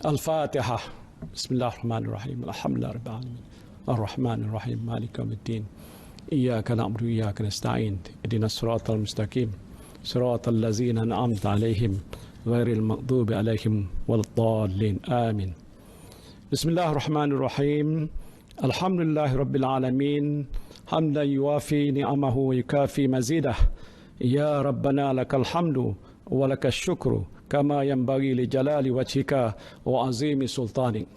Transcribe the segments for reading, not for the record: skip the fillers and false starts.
Al-Fatihah. Bismillahirrahmanirrahim. Alhamdulillah rabbil alamin. Ar-Rahmanir-Rahim. Maliki yaumiddin. Iyyaka na'budu wa iyyaka nasta'in. Ihdinas siratal mustaqim. Siratal ladzina an'amta 'alaihim ghairil maghdubi 'alaihim waladdallin. Amin. Bismillahirrahmanirrahim. Alhamdulillahi rabbil alamin. Hamdan yuwafi ni'amahu wa yukafi mazidah. Ya Rabbana lakal hamdu wa lakal syukru kama yanbaghi li jalali wajhika wa azimi sultanik.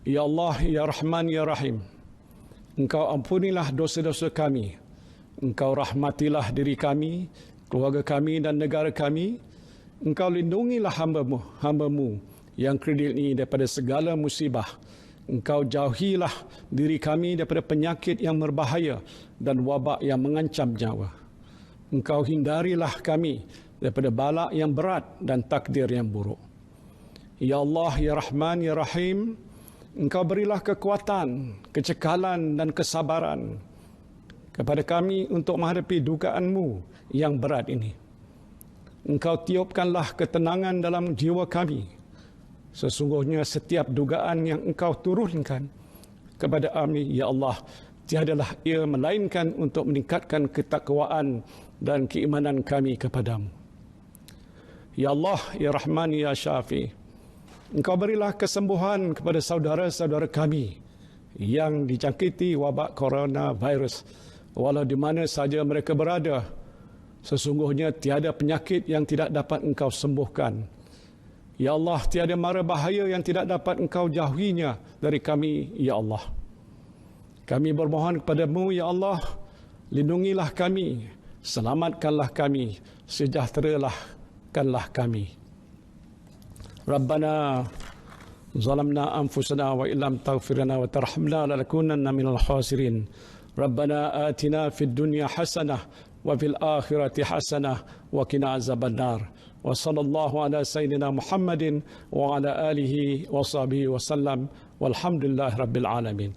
Ya Allah, Ya Rahman, Ya Rahim, Engkau ampunilah dosa-dosa kami. Engkau rahmatilah diri kami, keluarga kami dan negara kami. Engkau lindungilah hamba-Mu yang kredit ini daripada segala musibah. Engkau jauhilah diri kami daripada penyakit yang berbahaya dan wabak yang mengancam nyawa. Engkau hindarilah kami daripada balak yang berat dan takdir yang buruk. Ya Allah, Ya Rahman, Ya Rahim, Engkau berilah kekuatan, kecekalan dan kesabaran kepada kami untuk menghadapi dugaan-Mu yang berat ini. Engkau tiupkanlah ketenangan dalam jiwa kami. Sesungguhnya setiap dugaan yang Engkau turunkan kepada kami, Ya Allah, tiadalah ia melainkan untuk meningkatkan ketakwaan dan keimanan kami kepadamu. Ya Allah, Ya Rahman, Ya Syafi, Engkau berilah kesembuhan kepada saudara-saudara kami yang dijangkiti wabak coronavirus, walau di mana saja mereka berada. Sesungguhnya tiada penyakit yang tidak dapat Engkau sembuhkan. Ya Allah, tiada mara bahaya yang tidak dapat Engkau jauhinya dari kami, Ya Allah. Kami bermohon kepadamu, Ya Allah, lindungilah kami, selamatkanlah kami, sejahterakanlah kami. Rabbana zalamna anfusana wa illam taghfir lana wa tarhamna lanakunanna minal khasirin. Rabbana atina fid dunya hasanah wa fil akhirati hasanah wa qina azabannar. Wa sallallahu ala sayyidina Muhammadin wa ala alihi wa sahbihi wa sallam. Walhamdulillahi rabbil alamin.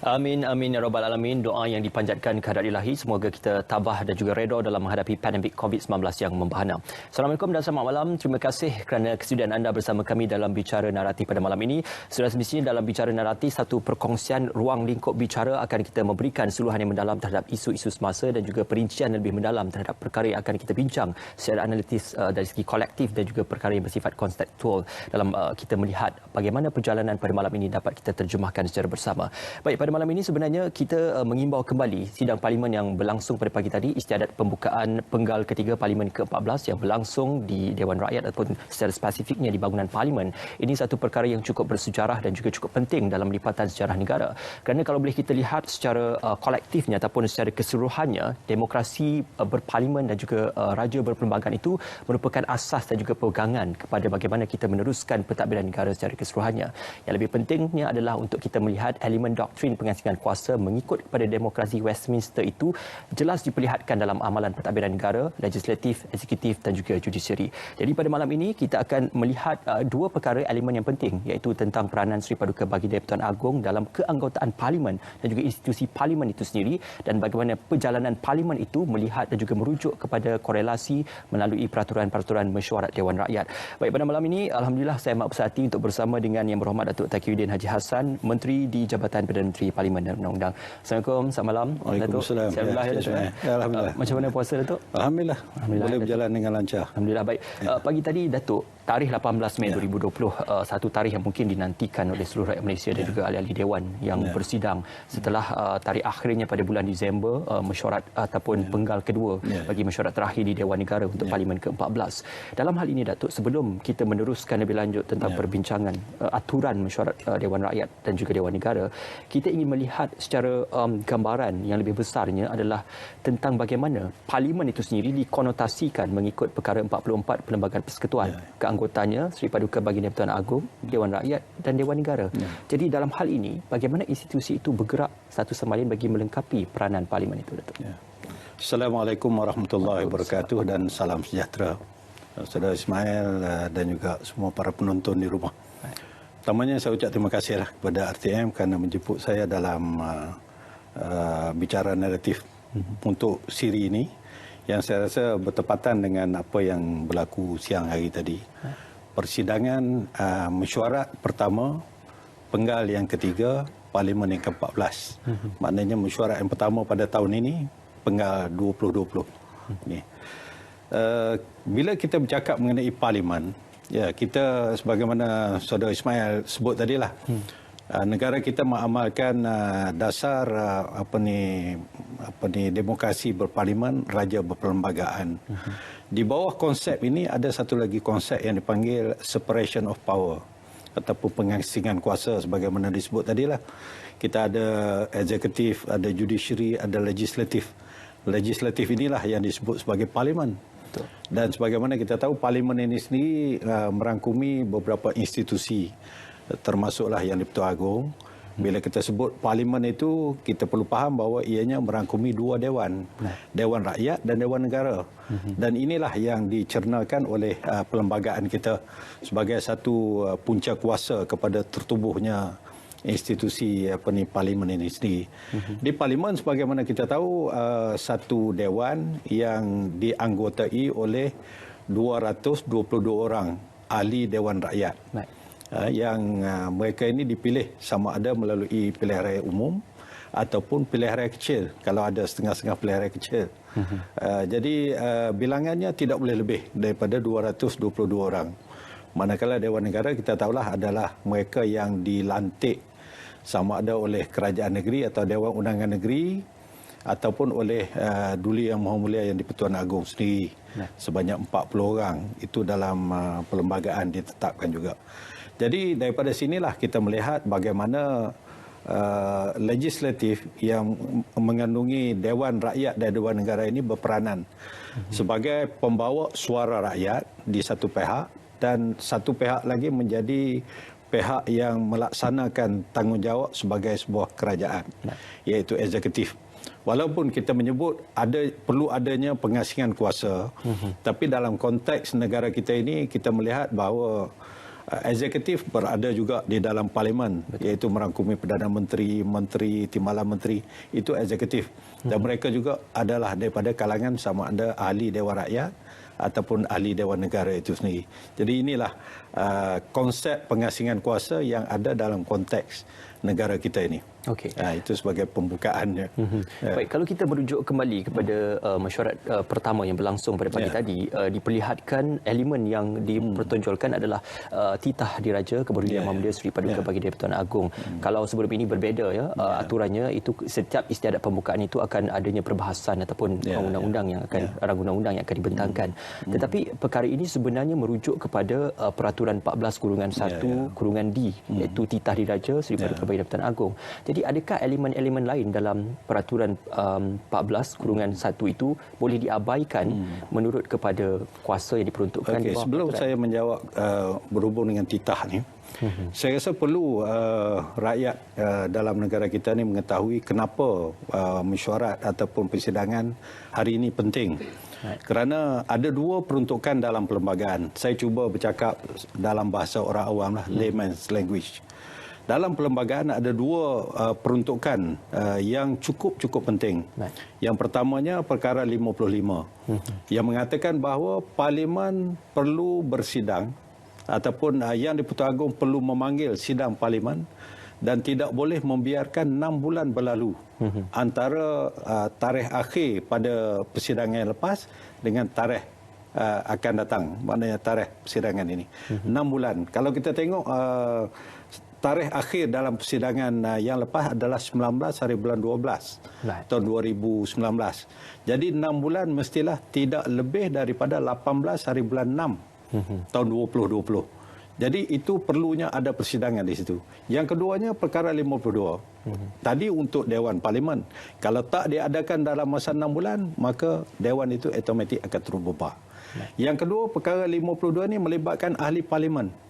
Amin, amin ya rabbal alamin. Doa yang dipanjatkan kehadrat ilahi, semoga kita tabah dan juga redha dalam menghadapi pandemik COVID-19 yang membahana. Assalamualaikum dan selamat malam. Terima kasih kerana kesudian anda bersama kami dalam Bicara Naratif pada malam ini. Sudah semestinya dalam Bicara Naratif, satu perkongsian ruang lingkup bicara akan kita memberikan suluhan yang mendalam terhadap isu-isu semasa dan juga perincian yang lebih mendalam terhadap perkara yang akan kita bincang secara analitis dari segi kolektif dan juga perkara yang bersifat konseptual dalam kita melihat bagaimana perjalanan pada malam ini dapat kita terjemahkan secara bersama. Baik, pada malam ini sebenarnya kita mengimbau kembali sidang parlimen yang berlangsung pada pagi tadi, istiadat pembukaan penggal ketiga parlimen ke-14 yang berlangsung di Dewan Rakyat ataupun secara spesifiknya di bangunan parlimen. Ini satu perkara yang cukup bersejarah dan juga cukup penting dalam lipatan sejarah negara. Kerana kalau boleh kita lihat secara kolektifnya ataupun secara keseluruhannya, demokrasi berparlimen dan juga raja berperlembagaan itu merupakan asas dan juga pegangan kepada bagaimana kita meneruskan pentadbiran negara secara keseluruhannya. Yang lebih pentingnya adalah untuk kita melihat elemen doktrin pengasingan kuasa mengikut kepada demokrasi Westminster itu jelas diperlihatkan dalam amalan pentadbiran negara, legislatif, eksekutif dan juga judisiari. Jadi pada malam ini kita akan melihat dua perkara elemen yang penting, iaitu tentang peranan Seri Paduka Baginda Pertuan Agong dalam keanggotaan parlimen dan juga institusi parlimen itu sendiri, dan bagaimana perjalanan parlimen itu melihat dan juga merujuk kepada korelasi melalui peraturan-peraturan mesyuarat Dewan Rakyat. Baik, pada malam ini alhamdulillah saya amat berhati untuk bersama dengan Yang Berhormat Datuk Taqiyuddin Haji Hassan, Menteri di Jabatan Perdana Menteri Parlimen dan Undang-Undang. Assalamualaikum, selamat malam Datuk. Alhamdulillah. Alhamdulillah. Macam mana puasa Datuk? Alhamdulillah. Boleh berjalan dengan lancar. Alhamdulillah, baik. Pagi tadi Datuk, tarikh 18 Mei 2020, satu tarikh yang mungkin dinantikan oleh seluruh rakyat Malaysia dan juga ahli-ahli dewan yang bersidang setelah tarikh akhirnya pada bulan Disember, mesyuarat ataupun penggal kedua bagi mesyuarat terakhir di Dewan Negara untuk Parlimen ke-14. Dalam hal ini Datuk, sebelum kita meneruskan lebih lanjut tentang perbincangan aturan mesyuarat Dewan Rakyat dan juga Dewan Negara, kita ingin melihat secara gambaran yang lebih besarnya adalah tentang bagaimana parlimen itu sendiri dikonotasikan mengikut perkara 44 Perlembagaan Persekutuan. Keanggotanya Seri Paduka Baginda Pertuan Agong, Dewan Rakyat dan Dewan Negara. Jadi dalam hal ini bagaimana institusi itu bergerak satu sama lain bagi melengkapi peranan parlimen itu, Datuk? Assalamualaikum warahmatullahi wabarakatuh dan salam sejahtera Saudara Ismail dan juga semua para penonton di rumah. Pertamanya saya ucap terima kasihlah kepada RTM kerana menjemput saya dalam bicara naratif untuk siri ini yang saya rasa bertepatan dengan apa yang berlaku siang hari tadi. Persidangan mesyuarat pertama, penggal yang ketiga, Parlimen yang ke-14. Maknanya mesyuarat yang pertama pada tahun ini, penggal 2020. Bila kita bercakap mengenai Parlimen, ya, kita sebagaimana Saudara Ismail sebut tadilah, negara kita mengamalkan dasar demokrasi berparlimen, raja berperlembagaan. Di bawah konsep ini ada satu lagi konsep yang dipanggil separation of power ataupun pengasingan kuasa sebagaimana disebut tadilah. Kita ada eksekutif, ada judiciary, ada legislatif. Legislatif inilah yang disebut sebagai parlimen. Dan sebagaimana kita tahu, parlimen ini sendiri merangkumi beberapa institusi, termasuklah yang di-Pertuan Agong. Bila kita sebut parlimen itu, kita perlu faham bahawa ianya merangkumi dua dewan, Dewan Rakyat dan Dewan Negara. Dan inilah yang dicernakan oleh perlembagaan kita sebagai satu punca kuasa kepada tertubuhnya institusi parlimen ini sendiri. Di parlimen sebagaimana kita tahu, satu dewan yang dianggotai oleh 222 orang ahli Dewan Rakyat. Yang mereka ini dipilih sama ada melalui pilihan raya umum ataupun pilihan raya kecil, kalau ada setengah-setengah pilihan raya kecil. Jadi bilangannya tidak boleh lebih daripada 222 orang. Manakala Dewan Negara kita tahulah adalah mereka yang dilantik sama ada oleh kerajaan negeri atau Dewan Undangan Negeri ataupun oleh Duli Yang Maha Mulia yang di-Pertuan Agong sendiri, sebanyak 40 orang. Itu dalam perlembagaan ditetapkan juga. Jadi daripada sinilah kita melihat bagaimana legislatif yang mengandungi Dewan Rakyat dan Dewan Negara ini berperanan sebagai pembawa suara rakyat di satu pihak, dan satu pihak lagi menjadi pihak yang melaksanakan tanggungjawab sebagai sebuah kerajaan, iaitu eksekutif. Walaupun kita menyebut perlu adanya pengasingan kuasa, tapi dalam konteks negara kita ini kita melihat bahawa eksekutif berada juga di dalam parlimen, iaitu merangkumi Perdana Menteri, Menteri, Timbalan Menteri, itu eksekutif. Dan mereka juga adalah daripada kalangan sama ada ahli Dewan Rakyat ataupun ahli Dewan Negara itu sendiri. Jadi inilah konsep pengasingan kuasa yang ada dalam konteks negara kita ini. Okey. Itu sebagai pembukaannya. Baik, kalau kita merujuk kembali kepada mesyuarat pertama yang berlangsung pada pagi tadi, diperlihatkan elemen yang dipertonjolkan adalah titah diraja Kebarudian Yang Mulia Seri Paduka Baginda Pertuan Agong. Kalau sebelum ini berbeza ya, aturannya itu setiap istiadat pembukaan itu akan adanya perbahasan ataupun undang-undang yang akan rang undang-undang yang akan dibentangkan. Tetapi perkara ini sebenarnya merujuk kepada peraturan 14/1/D, iaitu titah diraja Seri Paduka Baginda Pertuan Agong. Jadi adakah elemen-elemen lain dalam peraturan 14/1 itu boleh diabaikan menurut kepada kuasa yang diperuntukkan? Okey, sebelum saya menjawab berhubung dengan titah ni, saya rasa perlu rakyat dalam negara kita ni mengetahui kenapa mesyuarat ataupun persidangan hari ini penting. Kerana ada dua peruntukan dalam perlembagaan. Saya cuba bercakap dalam bahasa orang awam lah, layman's language. Dalam perlembagaan ada dua peruntukan yang cukup penting. Yang pertamanya perkara 55 yang mengatakan bahawa parlimen perlu bersidang ataupun yang di-Pertuan Agong perlu memanggil sidang parlimen dan tidak boleh membiarkan 6 bulan berlalu antara tarikh akhir pada persidangan yang lepas dengan tarikh akan datang, maknanya tarikh persidangan ini. 6 bulan. Kalau kita tengok tarikh akhir dalam persidangan yang lepas adalah 19 hari bulan 12 tahun 2019. Jadi 6 bulan mestilah tidak lebih daripada 18 hari bulan 6 tahun 2020. Jadi itu perlunya ada persidangan di situ. Yang keduanya perkara 52. Tadi untuk Dewan Parlimen. Kalau tak diadakan dalam masa 6 bulan, maka Dewan itu automatik akan terus bubar. Yang kedua, perkara 52 ini melibatkan ahli Parlimen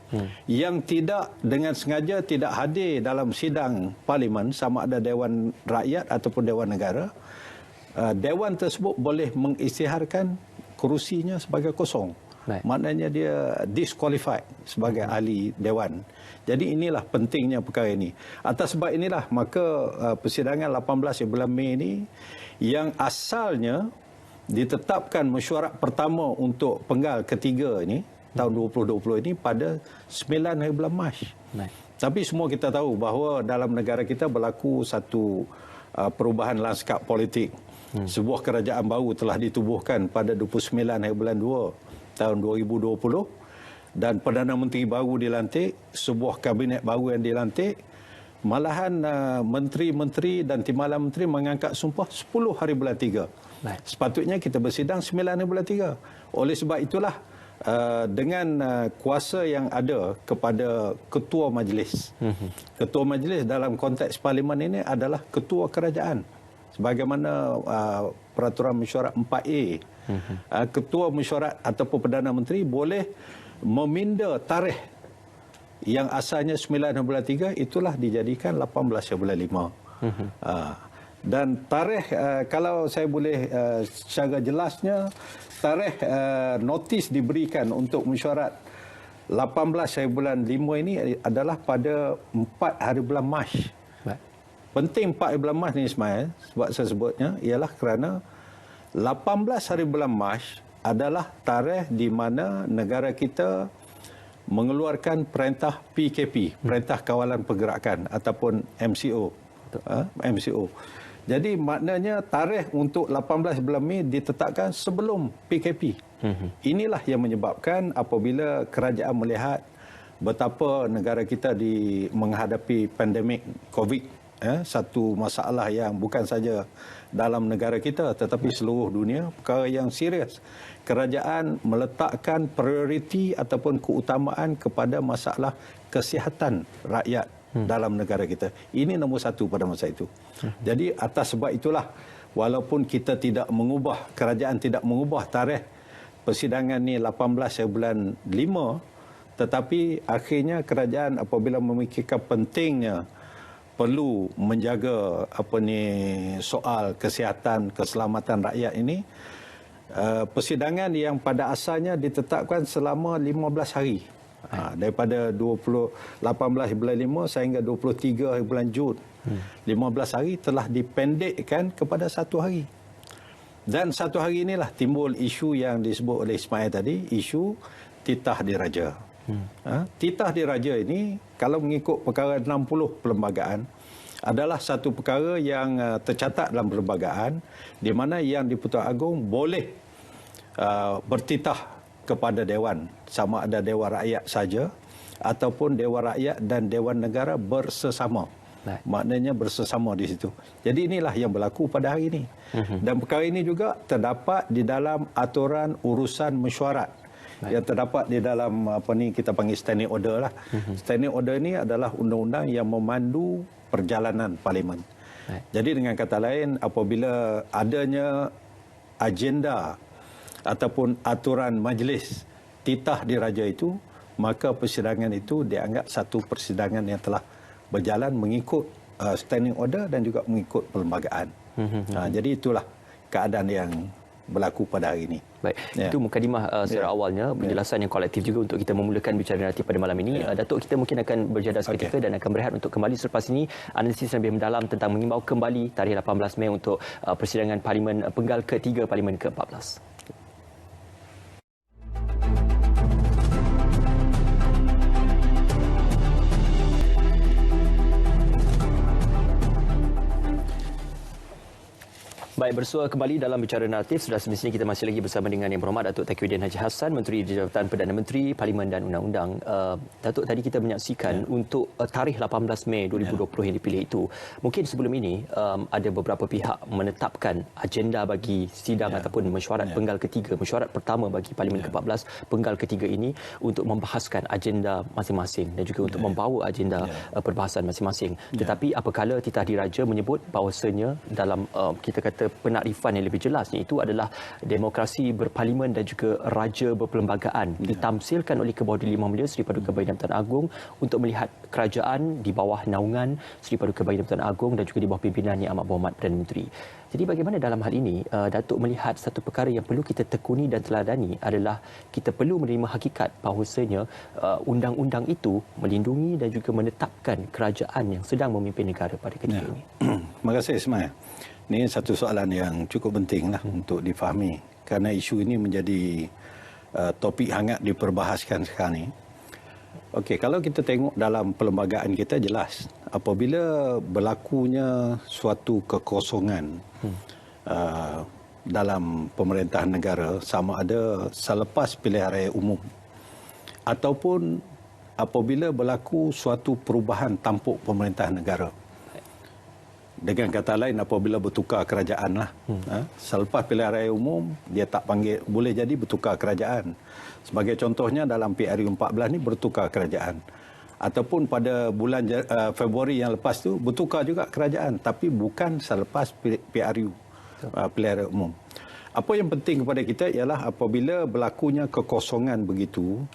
yang tidak dengan sengaja tidak hadir dalam sidang parlimen, sama ada Dewan Rakyat ataupun Dewan Negara. Dewan tersebut boleh mengisytiharkan kerusinya sebagai kosong. Maknanya dia disqualified sebagai ahli Dewan. Jadi inilah pentingnya perkara ini. Atas sebab inilah maka persidangan 18 bulan Mei ini yang asalnya ditetapkan mesyuarat pertama untuk penggal ketiga ini tahun 2020 ini pada 9 hari bulan Mac. Tapi semua kita tahu bahawa dalam negara kita berlaku satu perubahan lanskap politik. Sebuah kerajaan baru telah ditubuhkan pada 29 hari bulan 2 tahun 2020 dan Perdana Menteri baru dilantik, sebuah kabinet baru yang dilantik. Malahan menteri-menteri dan timbalan menteri mengangkat sumpah 10 hari bulan 3. Sepatutnya kita bersidang 9 hari bulan 3. Oleh sebab itulah dengan kuasa yang ada kepada ketua majlis. Ketua majlis dalam konteks parlimen ini adalah ketua kerajaan. Sebagaimana peraturan mesyuarat 4A. Ketua mesyuarat ataupun Perdana Menteri boleh meminda tarikh yang asalnya 9 bulan 3 itulah dijadikan 18 bulan 5. Dan tarikh kalau saya boleh secara jelasnya, tarikh notis diberikan untuk mesyuarat 18 bulan 5 ini adalah pada 4 hari bulan Mac. Penting 4 hari bulan Mac ni Ismail, sebab saya sebutnya ialah kerana 18 hari bulan Mac adalah tarikh di mana negara kita mengeluarkan perintah PKP, Perintah Kawalan Pergerakan ataupun MCO. MCO. Jadi maknanya tarikh untuk 18 bulan Mei ditetapkan sebelum PKP. Inilah yang menyebabkan apabila kerajaan melihat betapa negara kita menghadapi pandemik COVID, satu masalah yang bukan saja dalam negara kita tetapi seluruh dunia, perkara yang serius. Kerajaan meletakkan prioriti ataupun keutamaan kepada masalah kesihatan rakyat dalam negara kita. Ini nombor satu pada masa itu. Jadi atas sebab itulah walaupun kita tidak mengubah, kerajaan tidak mengubah tarikh persidangan ni 18 bulan 5, tetapi akhirnya kerajaan apabila memikirkan pentingnya perlu menjaga soal kesihatan, keselamatan rakyat ini, persidangan yang pada asalnya ditetapkan selama 15 hari. Daripada 18 bulan 5 sehingga 23 bulan Jun. 15 hari telah dipendekkan kepada 1 hari. Dan 1 hari inilah timbul isu yang disebut oleh Ismail tadi, isu titah diraja. Titah diraja ini kalau mengikut perkara 60 perlembagaan adalah satu perkara yang tercatat dalam perlembagaan di mana yang di-Pertuan Agong boleh bertitah kepada Dewan, sama ada Dewan Rakyat saja ataupun Dewan Rakyat dan Dewan Negara bersesama. Maknanya bersesama di situ. Jadi inilah yang berlaku pada hari ini. Dan perkara ini juga terdapat di dalam aturan urusan mesyuarat yang terdapat di dalam kita panggil standing order lah. Standing order ini adalah undang-undang yang memandu perjalanan parlimen. Jadi dengan kata lain, apabila adanya agenda ataupun aturan majlis titah diraja itu, maka persidangan itu dianggap satu persidangan yang telah berjalan mengikut standing order dan juga mengikut perlembagaan. Jadi itulah keadaan yang berlaku pada hari ini. Baik, itu mukadimah secara awalnya, penjelasan yang kolektif juga untuk kita memulakan bicara naratif pada malam ini. Datuk, kita mungkin akan berjeda seketika dan akan berehat untuk kembali selepas ini analisis lebih mendalam tentang mengimbau kembali tarikh 18 Mei untuk persidangan Parlimen Penggal ke-3 Parlimen ke-14. Baik, bersua kembali dalam bicara naratif. Sudah semestinya kita masih lagi bersama dengan Yang Berhormat Datuk Taufiuddin Haji Hassan, Menteri di Jabatan Perdana Menteri, Parlimen dan Undang-Undang. Datuk, tadi kita menyaksikan untuk tarikh 18 Mei 2020 yang dipilih itu. Mungkin sebelum ini ada beberapa pihak menetapkan agenda bagi sidang ataupun mesyuarat penggal ketiga, mesyuarat pertama bagi Parlimen ke-14 penggal ketiga ini untuk membahaskan agenda masing-masing dan juga untuk membawa agenda perbahasan masing-masing. Tetapi apabila titah diraja menyebut bahawasanya dalam kita kata penakrifan yang lebih jelas, iaitu adalah demokrasi berparlimen dan juga raja berperlembagaan ditamsilkan oleh Kebawah Lima Mulia Seri Paduka Baginda Pertuan Agong untuk melihat kerajaan di bawah naungan Seri Paduka Baginda Pertuan Agong dan juga di bawah pimpinan Yang Amat Berhormat Perdana Menteri. Jadi bagaimana dalam hal ini Datuk melihat satu perkara yang perlu kita tekuni dan teladani adalah kita perlu menerima hakikat bahawasanya undang-undang itu melindungi dan juga menetapkan kerajaan yang sedang memimpin negara pada ketika ini. Terima kasih Ismail. Ini satu soalan yang cukup penting lah untuk difahami. Kerana isu ini menjadi topik hangat diperbahaskan sekarang ni. Okey, kalau kita tengok dalam perlembagaan kita jelas, apabila berlakunya suatu kekosongan dalam pemerintahan negara, sama ada selepas pilihan raya umum ataupun apabila berlaku suatu perubahan tampuk pemerintahan negara. Dengan kata lain, apabila bertukar kerajaan lah. Selepas pilihan raya umum, dia tak panggil, boleh jadi bertukar kerajaan. Sebagai contohnya dalam PRU 14 ni bertukar kerajaan. Ataupun pada bulan Februari yang lepas tu bertukar juga kerajaan, tapi bukan selepas PRU, pilihan raya umum. Apa yang penting kepada kita ialah apabila berlakunya kekosongan begitu,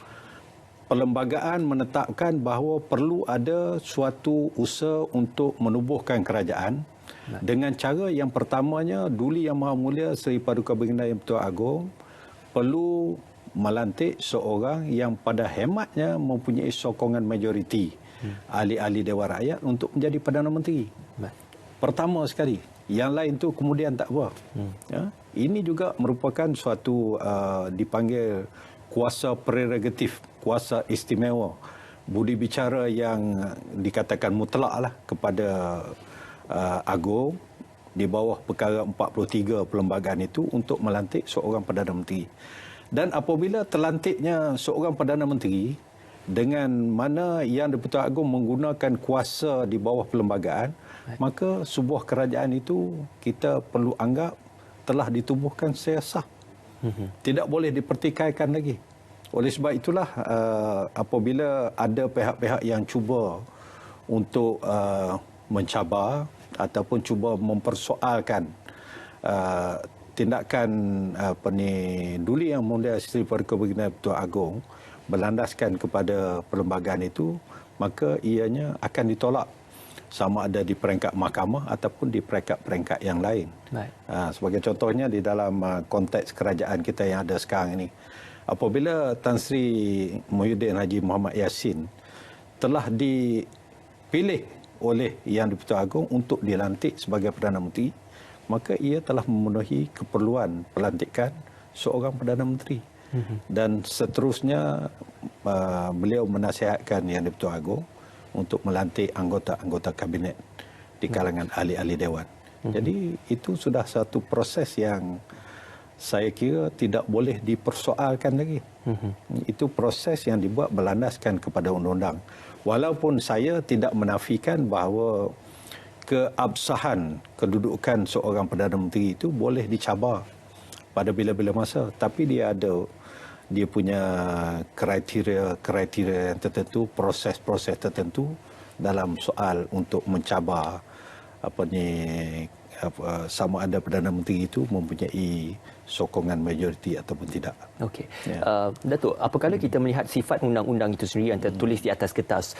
perlembagaan menetapkan bahawa perlu ada suatu usaha untuk menubuhkan kerajaan dengan cara yang pertamanya Duli Yang Maha Mulia Seri Paduka Baginda Yang Pertua Agong perlu melantik seorang yang pada hematnya mempunyai sokongan majoriti ahli-ahli Dewan Rakyat untuk menjadi Perdana Menteri. Pertama sekali. Yang lain tu kemudian tak apa. Ini juga merupakan suatu dipanggil kuasa prerogatif, kuasa istimewa, budi bicara yang dikatakan mutlak lah kepada Agong di bawah perkara 43 perlembagaan itu untuk melantik seorang Perdana Menteri. Dan apabila terlantiknya seorang Perdana Menteri dengan mana Yang di-Pertuan Agong menggunakan kuasa di bawah perlembagaan, maka sebuah kerajaan itu kita perlu anggap telah ditubuhkan secara sah. Tidak boleh dipertikaikan lagi. Oleh sebab itulah apabila ada pihak-pihak yang cuba untuk mencabar ataupun cuba mempersoalkan tindakan Duli Yang Mulia Seri Paduka Baginda Pertua Agong berlandaskan kepada perlembagaan itu, maka ianya akan ditolak sama ada di peringkat mahkamah ataupun di peringkat-peringkat yang lain. Sebagai contohnya di dalam konteks kerajaan kita yang ada sekarang ini, apabila Tan Sri Muhyiddin Haji Muhammad Yassin telah dipilih oleh Yang di-Pertuan Agong untuk dilantik sebagai Perdana Menteri, maka ia telah memenuhi keperluan pelantikan seorang Perdana Menteri. Dan seterusnya beliau menasihatkan Yang di-Pertuan Agong untuk melantik anggota-anggota kabinet di kalangan ahli-ahli dewan. Jadi itu sudah satu proses yang saya kira tidak boleh dipersoalkan lagi. Itu proses yang dibuat berlandaskan kepada undang-undang. Walaupun saya tidak menafikan bahawa keabsahan kedudukan seorang Perdana Menteri itu boleh dicabar pada bila-bila masa, tapi dia punya kriteria tertentu, proses-proses tertentu dalam soal untuk mencabar sama ada Perdana Menteri itu mempunyai sokongan majoriti ataupun tidak. Okey. Datuk, apabila kita melihat sifat undang-undang itu sendiri yang tertulis di atas kertas,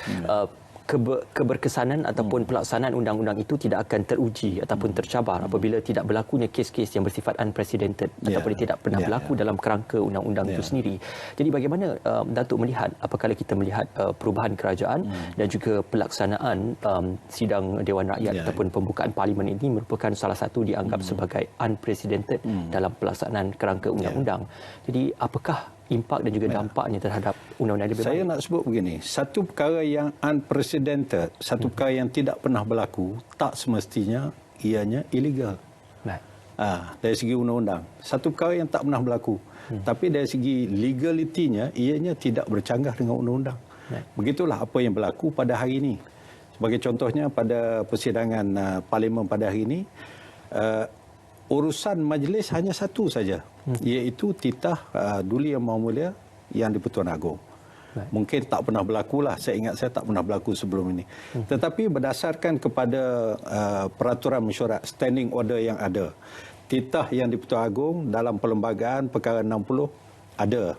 keberkesanan ataupun pelaksanaan undang-undang itu tidak akan teruji ataupun tercabar apabila tidak berlakunya kes-kes yang bersifat unprecedented ataupun tidak pernah berlaku dalam kerangka undang-undang itu sendiri. Jadi bagaimana Datuk melihat apabila kita melihat perubahan kerajaan dan juga pelaksanaan sidang Dewan Rakyat ataupun pembukaan parlimen ini merupakan salah satu dianggap sebagai unprecedented dalam pelaksanaan kerangka undang-undang. Jadi apakah impak dan juga dampaknya terhadap undang-undang lebih Saya baik? nak sebut begini, satu perkara yang unprecedented, satu perkara yang tidak pernah berlaku, tak semestinya ianya illegal. Dari segi undang-undang. Satu perkara yang tak pernah berlaku. Tapi dari segi legalitinya, ianya tidak bercanggah dengan undang-undang. Begitulah apa yang berlaku pada hari ini. Sebagai contohnya pada persidangan parlimen pada hari ini, urusan majlis hanya satu saja, iaitu titah Duli Yang Maha Mulia Yang di-Pertuan Agong. Mungkin tak pernah berlaku lah, saya ingat saya tak pernah berlaku sebelum ini. Tetapi berdasarkan kepada peraturan mesyuarat standing order yang ada, titah Yang di-Pertuan Agong dalam perlembagaan perkara 60 ada.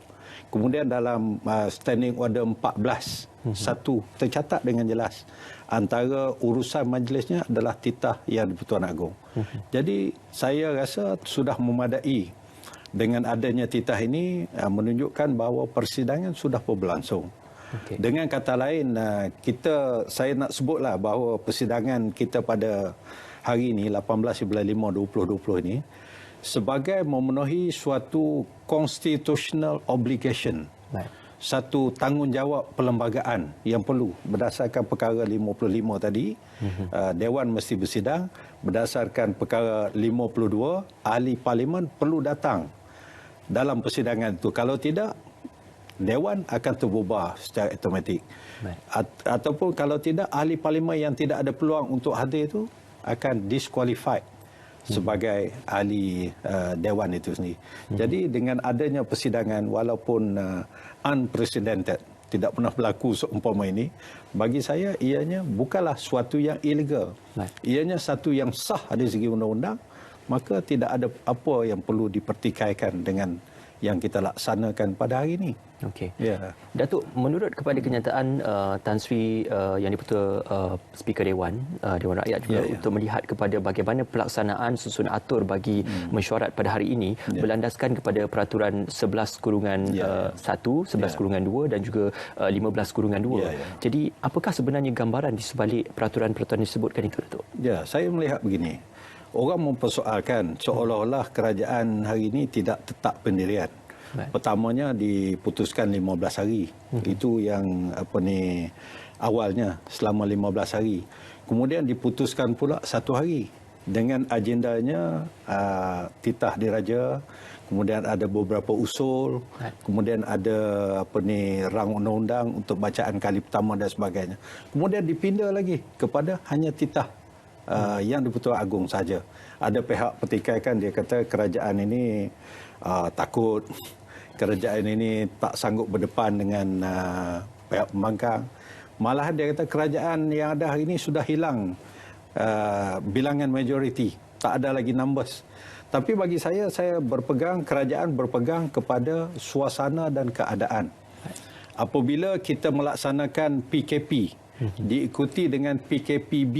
Kemudian dalam standing order 14 satu tercatat dengan jelas antara urusan majlisnya adalah titah Yang di-Pertuan Agong. Jadi saya rasa sudah memadai dengan adanya titah ini menunjukkan bahawa persidangan sudah berlangsung. Dengan kata lain, saya nak sebutlah bahawa persidangan kita pada hari ini 18/5/2020 ini sebagai memenuhi suatu constitutional obligation. Baik. Satu tanggungjawab perlembagaan yang perlu berdasarkan perkara 55 tadi. Dewan mesti bersidang berdasarkan perkara 52, ahli parlimen perlu datang dalam persidangan itu. Kalau tidak, Dewan akan terbubar secara automatik. Ataupun kalau tidak, ahli parlimen yang tidak ada peluang untuk hadir itu akan disqualified sebagai ahli Dewan itu sendiri. Jadi dengan adanya persidangan walaupun unprecedented, tidak pernah berlaku seumpama ini, bagi saya ianya bukanlah suatu yang ilegal. Ianya satu yang sah dari segi undang-undang, maka tidak ada apa yang perlu dipertikaikan dengan yang kita laksanakan pada hari ini. Okey. Ya. Datuk, menurut kepada kenyataan Tan Sri Yang di-Pertua Speaker Dewan Rakyat juga untuk melihat kepada bagaimana pelaksanaan susun atur bagi mesyuarat pada hari ini berlandaskan kepada peraturan 11/1, 11/2 dan juga 15/2. Jadi apakah sebenarnya gambaran di sebalik peraturan-peraturan disebutkan itu, Datuk? Ya, saya melihat begini. Orang mempersoalkan seolah-olah kerajaan hari ini tidak tetap pendirian. Pertamanya diputuskan 15 hari. Itu yang awalnya selama 15 hari. Kemudian diputuskan pula 1 hari dengan agendanya titah diraja, kemudian ada beberapa usul, kemudian ada rang undang-undang untuk bacaan kali pertama dan sebagainya. Kemudian dipindah lagi kepada hanya titah yang di-Pertuan Agong saja. Ada pihak pertikaikan, dia kata kerajaan ini takut, kerajaan ini tak sanggup berdepan dengan pihak pembangkang. Malahan dia kata kerajaan yang ada hari ini sudah hilang bilangan majoriti, tak ada lagi numbers. Tapi bagi saya kerajaan berpegang kepada suasana dan keadaan. Apabila kita melaksanakan PKP, diikuti dengan PKPB,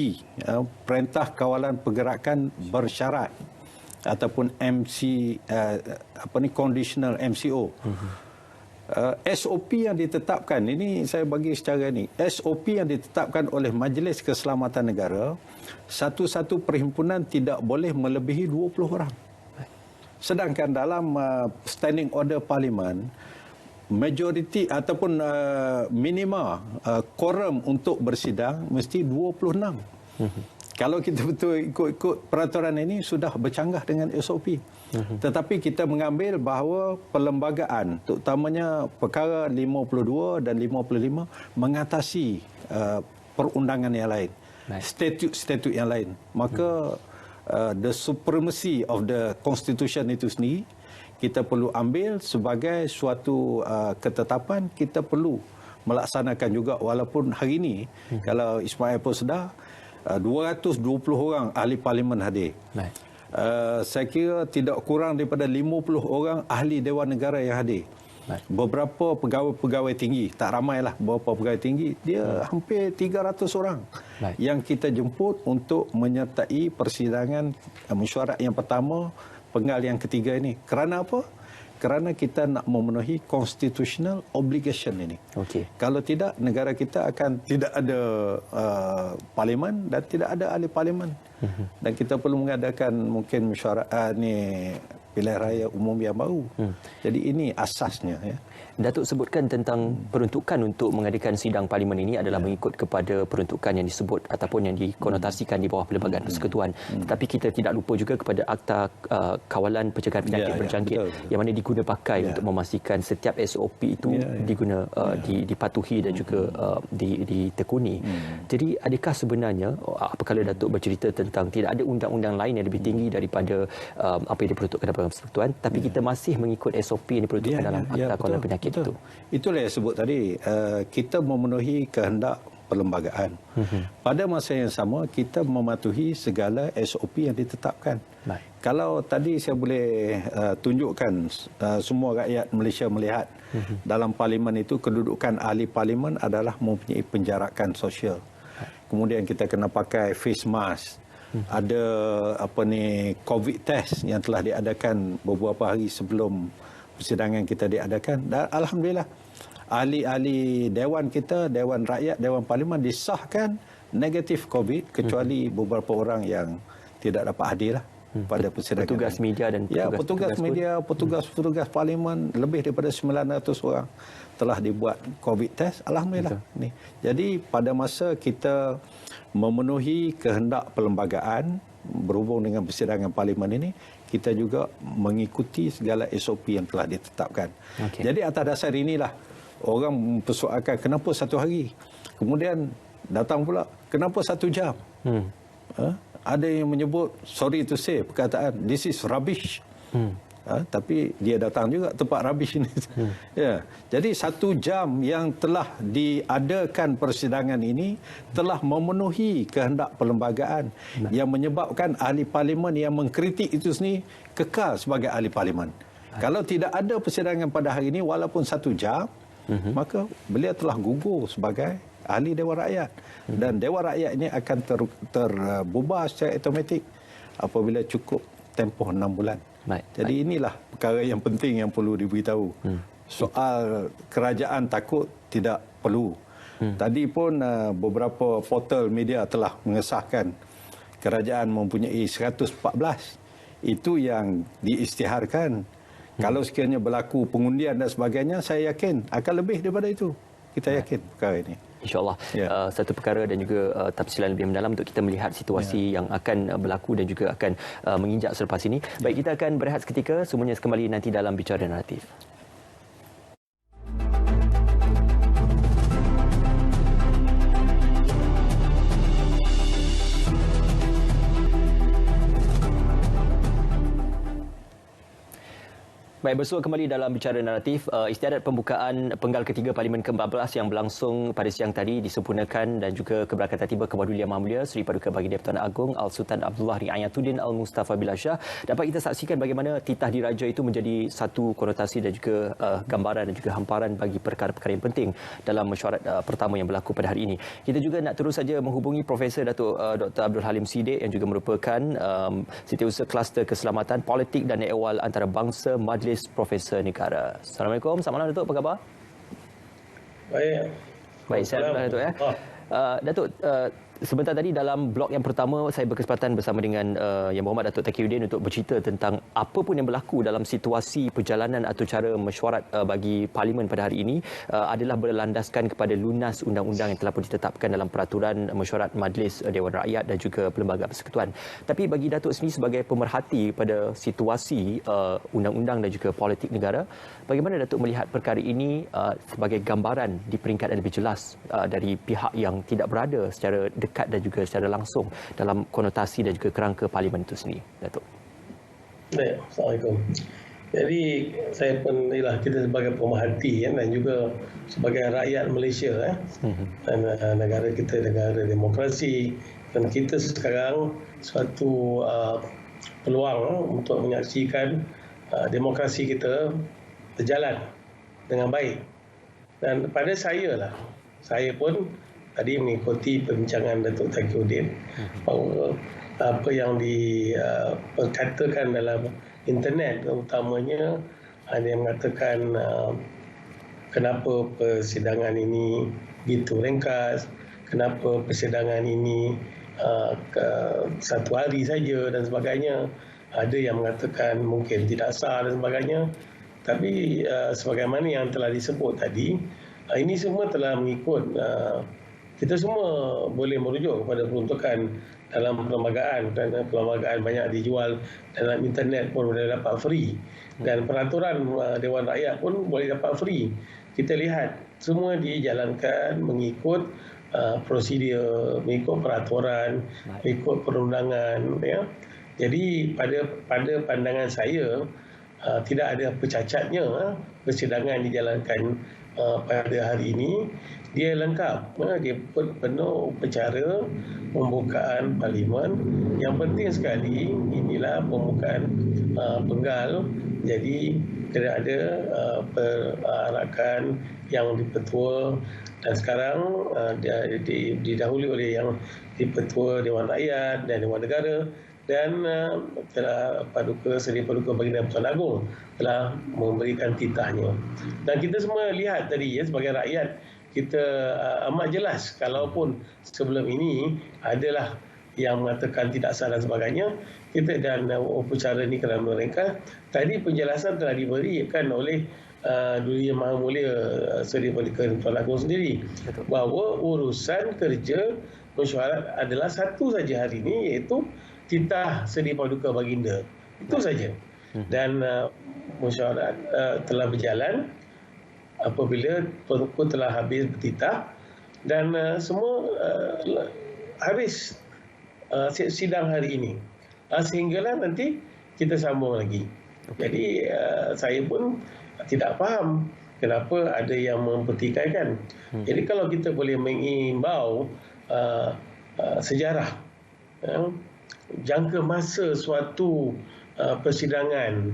Perintah Kawalan Pergerakan Bersyarat, ataupun conditional MCO. SOP yang ditetapkan, ini saya bagi secara ni, SOP yang ditetapkan oleh Majlis Keselamatan Negara, satu-satu perhimpunan tidak boleh melebihi 20 orang. Sedangkan dalam standing order parlimen, majoriti ataupun minima quorum untuk bersidang mesti 26. Kalau kita betul ikut peraturan ini sudah bercanggah dengan SOP. Tetapi kita mengambil bahawa perlembagaan, terutamanya perkara 52 dan 55, mengatasi perundangan yang lain, statut-statut yang lain. Maka the supremacy of the constitution itu sendiri kita perlu ambil sebagai suatu ketetapan. Kita perlu melaksanakan juga, walaupun hari ini kalau Ismail pun sedar 220 orang ahli parlimen hadir. Saya kira tidak kurang daripada 50 orang ahli Dewan Negara yang hadir. Beberapa pegawai-pegawai tinggi, tak ramailah beberapa pegawai tinggi, dia hampir 300 orang yang kita jemput untuk menyertai persidangan mesyuarat yang pertama, penggal yang ketiga ini. Kerana apa? Kerana kita nak memenuhi constitutional obligation ini. Kalau tidak, negara kita akan tidak ada parlimen dan tidak ada ahli parlimen. Dan kita perlu mengadakan mungkin mesyuarat pilihan raya umum yang baru. Jadi ini asasnya. Ya. Datuk sebutkan tentang peruntukan untuk mengadakan sidang parlimen ini adalah mengikut kepada peruntukan yang disebut ataupun yang dikonotasikan di bawah Perlembagaan Persekutuan. Tetapi kita tidak lupa juga kepada Akta Kawalan Pencegahan Penyakit Berjangkit yang mana diguna pakai untuk memastikan setiap SOP itu diguna dipatuhi dan juga ditekuni. Jadi adakah sebenarnya apabila Datuk bercerita tentang tidak ada undang-undang lain yang lebih tinggi daripada apa yang diperuntukkan dalam Persekutuan, tapi kita masih mengikut SOP yang diperuntukkan dalam Akta Kawalan Penyakit itu. Itulah yang sebut tadi, kita memenuhi kehendak perlembagaan. Pada masa yang sama, kita mematuhi segala SOP yang ditetapkan. Kalau tadi saya boleh tunjukkan semua rakyat Malaysia melihat dalam parlimen itu, kedudukan ahli parlimen adalah mempunyai penjarakan sosial. Kemudian kita kena pakai face mask. Ada COVID test yang telah diadakan beberapa hari sebelum persidangan kita diadakan. Dan alhamdulillah, ahli-ahli dewan kita, Dewan Rakyat, Dewan Parlimen disahkan negatif COVID, kecuali beberapa orang yang tidak dapat hadir lah pada persidangan. Petugas media dan petugas media, petugas parlimen lebih daripada 900 orang telah dibuat COVID test. Alhamdulillah. Ni. Jadi pada masa kita memenuhi kehendak perlembagaan berhubung dengan persidangan parlimen ini, kita juga mengikuti segala SOP yang telah ditetapkan. Jadi atas dasar inilah orang mempersoalkan kenapa 1 hari. Kemudian datang pula kenapa 1 jam. Ada yang menyebut, sorry to say, perkataan this is rubbish. Tapi dia datang juga tempat rubbish ini. Ya. Jadi 1 jam yang telah diadakan persidangan ini telah memenuhi kehendak perlembagaan yang menyebabkan ahli parlimen yang mengkritik itu sendiri kekal sebagai ahli parlimen. Kalau tidak ada persidangan pada hari ini walaupun 1 jam, maka beliau telah gugur sebagai ahli Dewan Rakyat. Dan Dewan Rakyat ini akan terbubar secara automatik apabila cukup tempoh 6 bulan. Jadi inilah perkara yang penting yang perlu diberitahu. Soal kerajaan takut tidak perlu. Tadi pun beberapa portal media telah mengesahkan kerajaan mempunyai 114. Itu yang diisytiharkan. Kalau sekiranya berlaku pengundian dan sebagainya, saya yakin akan lebih daripada itu. Kita yakin perkara ini. InsyaAllah. Satu perkara dan juga tafsiran lebih mendalam untuk kita melihat situasi yang akan berlaku dan juga akan menginjak selepas ini. Baik, kita akan berehat seketika. Semuanya kembali nanti dalam Bicara Naratif. Baik, bersua kembali dalam Bicara Naratif. Istiadat pembukaan penggal ketiga Parlimen ke-14 yang berlangsung pada siang tadi disempurnakan dan juga keberkatan tiba Ketua Duli Yang Maha Mulia Seri Paduka Baginda Pertuan Agong Al-Sultan Abdullah Riayatuddin Al-Mustafa Billah Shah. Dapat kita saksikan bagaimana titah diraja itu menjadi satu konotasi dan juga gambaran dan juga hamparan bagi perkara-perkara yang penting dalam mesyuarat pertama yang berlaku pada hari ini. Kita juga nak terus saja menghubungi Profesor Datuk Dr. Abdul Halim Siddiq yang juga merupakan Setiausaha Kluster Keselamatan Politik dan Ehwal Antarabangsa Majlis Profesor Negara. Assalamualaikum. Selamat malam, Datuk. Apa khabar? Baik, saya Datuk ya. Datuk, sebentar tadi dalam blok yang pertama saya berkesempatan bersama dengan Yang Berhormat Datuk Taqiyuddin untuk bercerita tentang apa pun yang berlaku dalam situasi perjalanan atau cara mesyuarat bagi Parlimen pada hari ini adalah berlandaskan kepada lunas undang-undang yang telah pun ditetapkan dalam peraturan mesyuarat Majlis Dewan Rakyat dan juga Perlembagaan Persekutuan. Tapi bagi Datuk sendiri sebagai pemerhati pada situasi undang-undang dan juga politik negara, bagaimana Datuk melihat perkara ini sebagai gambaran di peringkat yang lebih jelas dari pihak yang tidak berada secara dekat dan juga secara langsung dalam konotasi dan juga kerangka Parlimen itu sendiri, Datuk? Baik, Assalamualaikum. Jadi saya pun kita sebagai pemerhati dan juga sebagai rakyat Malaysia dan negara kita negara demokrasi, dan kita sekarang suatu peluang untuk menyaksikan demokrasi kita berjalan dengan baik. Dan pada saya pun tadi mengikuti perbincangan Datuk Taqiyuddin bahawa apa yang dikatakan dalam internet, terutamanya ada yang mengatakan kenapa persidangan ini begitu ringkas, kenapa persidangan ini 1 hari saja dan sebagainya. Ada yang mengatakan mungkin tidak sah dan sebagainya. Tapi sebagaimana yang telah disebut tadi, ini semua telah mengikut. Kita semua boleh merujuk kepada peruntukan dalam perlembagaan, kerana perlembagaan banyak dijual dalam internet pun boleh dapat free, dan peraturan Dewan Rakyat pun boleh dapat free. Kita lihat semua dijalankan mengikut prosedur, mengikut peraturan, mengikut perundangan. Jadi pada pandangan saya tidak ada pecacatnya persidangan dijalankan pada hari ini. Dia lengkap, dia penuh upacara pembukaan Parlimen. Yang penting sekali inilah pembukaan penggal. Jadi tidak ada perarakan yang dipetua, dan sekarang didahului oleh yang dipetua Dewan Rakyat dan Dewan Negara, dan telah Seri Paduka Baginda Pertuan Agong telah memberikan titahnya. Dan kita semua lihat tadi sebagai rakyat, kita amat jelas kalaupun sebelum ini adalah yang mengatakan tidak sah dan sebagainya, kita dan upacara ini kena mereka. Tadi penjelasan telah diberikan oleh Duli Yang Maha Mulia Seri Paduka Tuan Agong sendiri, bahawa urusan kerja mesyuarat adalah satu saja hari ini, iaitu titah Seri Paduka Baginda. Itu saja. Dan mesyuarat telah berjalan apabila Tuan Tuku telah habis bertitah dan semua habis sidang hari ini. Sehinggalah nanti kita sambung lagi. Jadi saya pun tidak faham kenapa ada yang mempertikaikan. Jadi kalau kita boleh mengimbau sejarah, jangka masa suatu persidangan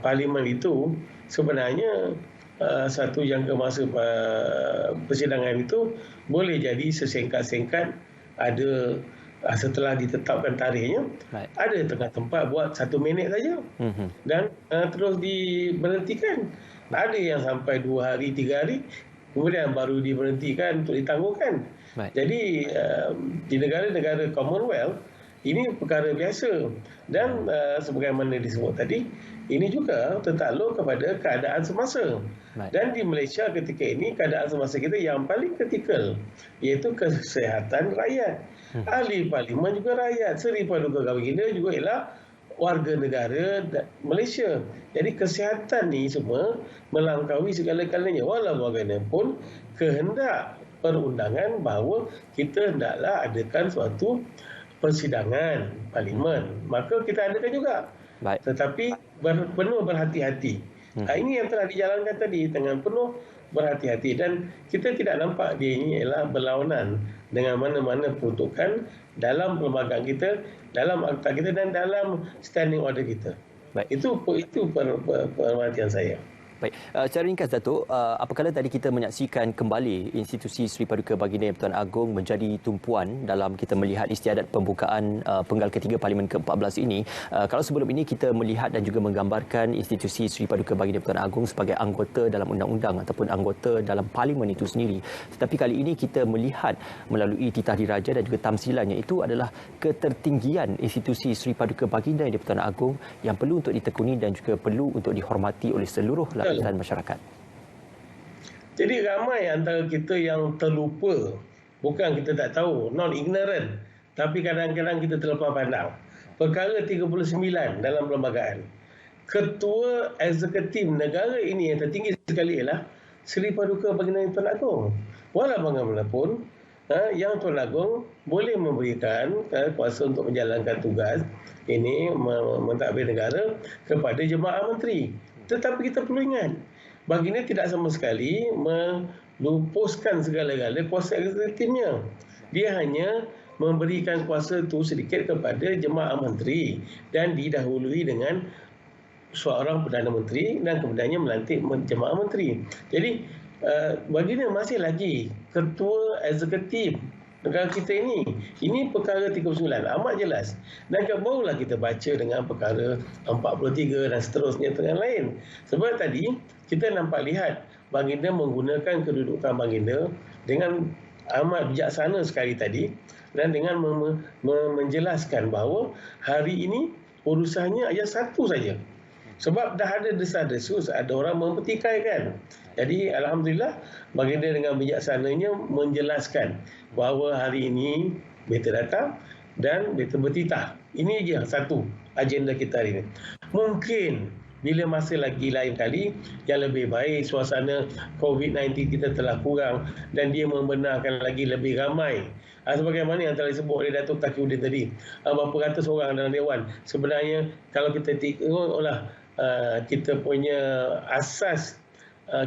parlimen itu, sebenarnya satu jangka masa persidangan itu boleh jadi sesingkat-singkat, ada setelah ditetapkan tarikhnya, ada tengah tempat buat 1 minit saja dan terus diberhentikan. Ada yang sampai 2 hari, 3 hari, kemudian baru diberhentikan untuk ditangguhkan. Jadi di negara-negara Commonwealth ini perkara biasa dan sebagaimana disebut tadi, ini juga tertakluk kepada keadaan semasa. Dan di Malaysia ketika ini keadaan semasa kita yang paling kritikal, iaitu kesihatan rakyat. Ahli parlimen juga rakyat, Seri Paduka Baginda juga ialah warga negara Malaysia. Jadi kesihatan ni semua melangkaui segala-galanya. Walau bagaimanapun kehendak perundangan bahawa kita hendaklah adakan suatu persidangan parlimen, maka kita adakan juga. Tetapi penuh berhati-hati. Ini yang telah dijalankan tadi dengan penuh berhati-hati dan kita tidak nampak dia ini ialah berlawanan dengan mana-mana peruntukan dalam perlembagaan kita, dalam akta kita dan dalam standing order kita. Itu perhatian saya. Baik, secara ringkas Datuk, apakala tadi kita menyaksikan kembali institusi Seri Paduka Baginda Yang Bertuan Agong menjadi tumpuan dalam kita melihat istiadat pembukaan penggal ketiga Parlimen ke-14 ini. Kalau sebelum ini kita melihat dan juga menggambarkan institusi Seri Paduka Baginda Yang Bertuan Agong sebagai anggota dalam undang-undang ataupun anggota dalam Parlimen itu sendiri. Tetapi kali ini kita melihat melalui titah diraja dan juga tamsilannya itu adalah ketertinggian institusi Seri Paduka Baginda Yang Bertuan Agong yang perlu untuk ditekuni dan juga perlu untuk dihormati oleh seluruh lapisan masyarakat. Jadi ramai antara kita yang terlupa, bukan kita tak tahu, non-ignorant, tapi kadang-kadang kita terlepas pandang. Perkara 39 dalam perlembagaan. Ketua eksekutif negara ini yang tertinggi sekali ialah Seri Paduka Baginda Yang Bertuan Agong. Walau bagaimanapun, Yang Tuan Agong boleh memberikan kuasa untuk menjalankan tugas ini mentadbir negara kepada jemaah menteri. Tetapi kita perlu ingat, Baginda tidak sama sekali melupuskan segala-gala kuasa eksekutifnya. Dia hanya memberikan kuasa itu sedikit kepada jemaah menteri dan didahului dengan seorang Perdana Menteri dan kemudiannya melantik jemaah menteri. Jadi Baginda masih lagi ketua eksekutif negara kita ini. Ini perkara 39 amat jelas. Dan barulah kita baca dengan perkara 43 dan seterusnya dengan lain. Sebab tadi kita nampak lihat Baginda menggunakan kedudukan Baginda dengan amat bijaksana sekali tadi dan dengan menjelaskan bahawa hari ini urusannya hanya satu saja. Sebab dah ada desas-desus, ada orang mempertikaikan. Jadi Alhamdulillah Baginda dengan bijaksananya menjelaskan bahawa hari ini beta datang dan beta bertitah. Ini je satu agenda kita hari ini. Mungkin bila masa lagi lain kali yang lebih baik, suasana COVID-19 kita telah kurang dan dia membenarkan lagi lebih ramai. Sebagaimana yang telah disebut oleh Datuk Taqiyuddin tadi, berapa ratus orang dalam Dewan. Sebenarnya kalau kita tengoklah kita punya asas,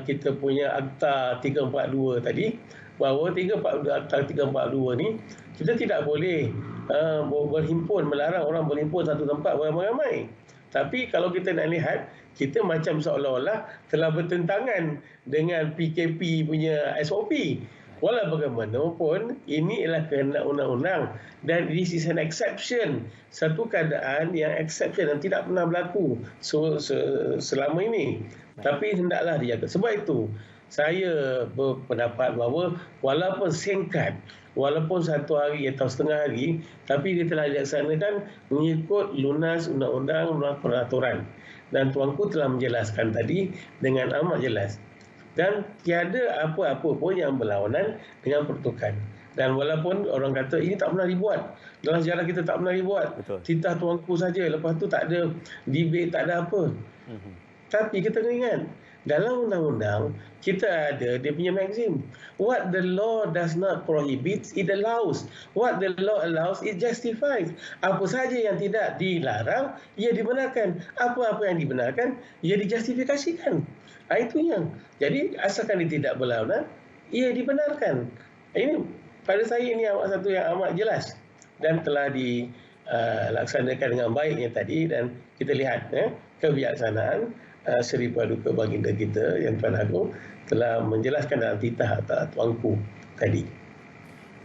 kita punya Akta 342 tadi, bahawa Akta 342 ni kita tidak boleh berhimpun, melarang orang berhimpun satu tempat beramai-ramai. Tapi kalau kita nak lihat, kita macam seolah-olah telah bertentangan dengan PKP punya SOP. Walau bagaimanapun, ini ialah kehendak undang-undang dan this is an exception. Satu keadaan yang exception yang tidak pernah berlaku selama ini. Tapi hendaklah dijaga. Sebab itu, saya berpendapat bahawa walaupun singkat, walaupun 1 hari atau setengah hari, tapi dia telah dilaksanakan mengikut lunas undang-undang peraturan. Dan tuanku telah menjelaskan tadi dengan amat jelas. Dan tiada apa-apa pun yang berlawanan dengan pertukan. Dan walaupun orang kata ini tak pernah dibuat, dalam sejarah kita tak pernah dibuat, titah tuanku saja, lepas tu tak ada debate, tak ada apa. Tapi kita kena ingat, dalam undang-undang kita ada dia punya maxim. What the law does not prohibit, it allows. What the law allows, it justifies. Apa saja yang tidak dilarang, ia dibenarkan. Apa-apa yang dibenarkan, ia dijustifikasikan. Itu yang. Jadi asalkan dia tidak berlawanan, ia dibenarkan. Ini pada saya ini satu yang amat jelas dan telah dilaksanakan dengan baiknya tadi, dan kita lihat kebijaksanaan Seri Paduka Baginda kita yang Tuan Agong telah menjelaskan dalam titah tuanku tadi.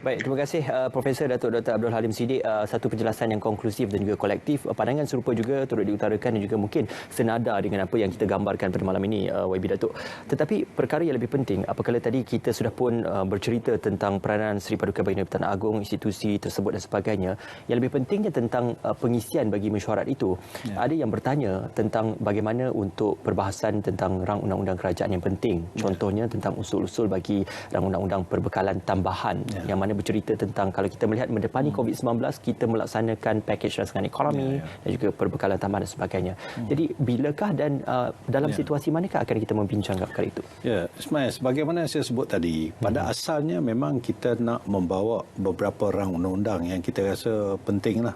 Baik, terima kasih Profesor Datuk Dr. Abdul Halim Siddiq. Satu penjelasan yang konklusif dan juga kolektif. Pandangan serupa juga turut diutarakan dan juga mungkin senada dengan apa yang kita gambarkan pada malam ini, YB Datuk. Tetapi perkara yang lebih penting, apabila tadi kita sudah pun bercerita tentang peranan Seri Paduka Baginda Pertuan Agong, institusi tersebut dan sebagainya, yang lebih pentingnya tentang pengisian bagi mesyuarat itu. Ada yang bertanya tentang bagaimana untuk perbahasan tentang rang undang-undang kerajaan yang penting. Contohnya tentang usul-usul bagi rang undang-undang perbekalan tambahan yang mana bercerita tentang kalau kita melihat mendepani COVID-19, kita melaksanakan pakej rangsangan ekonomi dan juga perbekalan tambahan dan sebagainya. Jadi bilakah dan dalam situasi manakah akan kita membincangkan perkara itu? Ya, Ismail, sebagaimana saya sebut tadi, pada asalnya memang kita nak membawa beberapa rang undang-undang yang kita rasa pentinglah.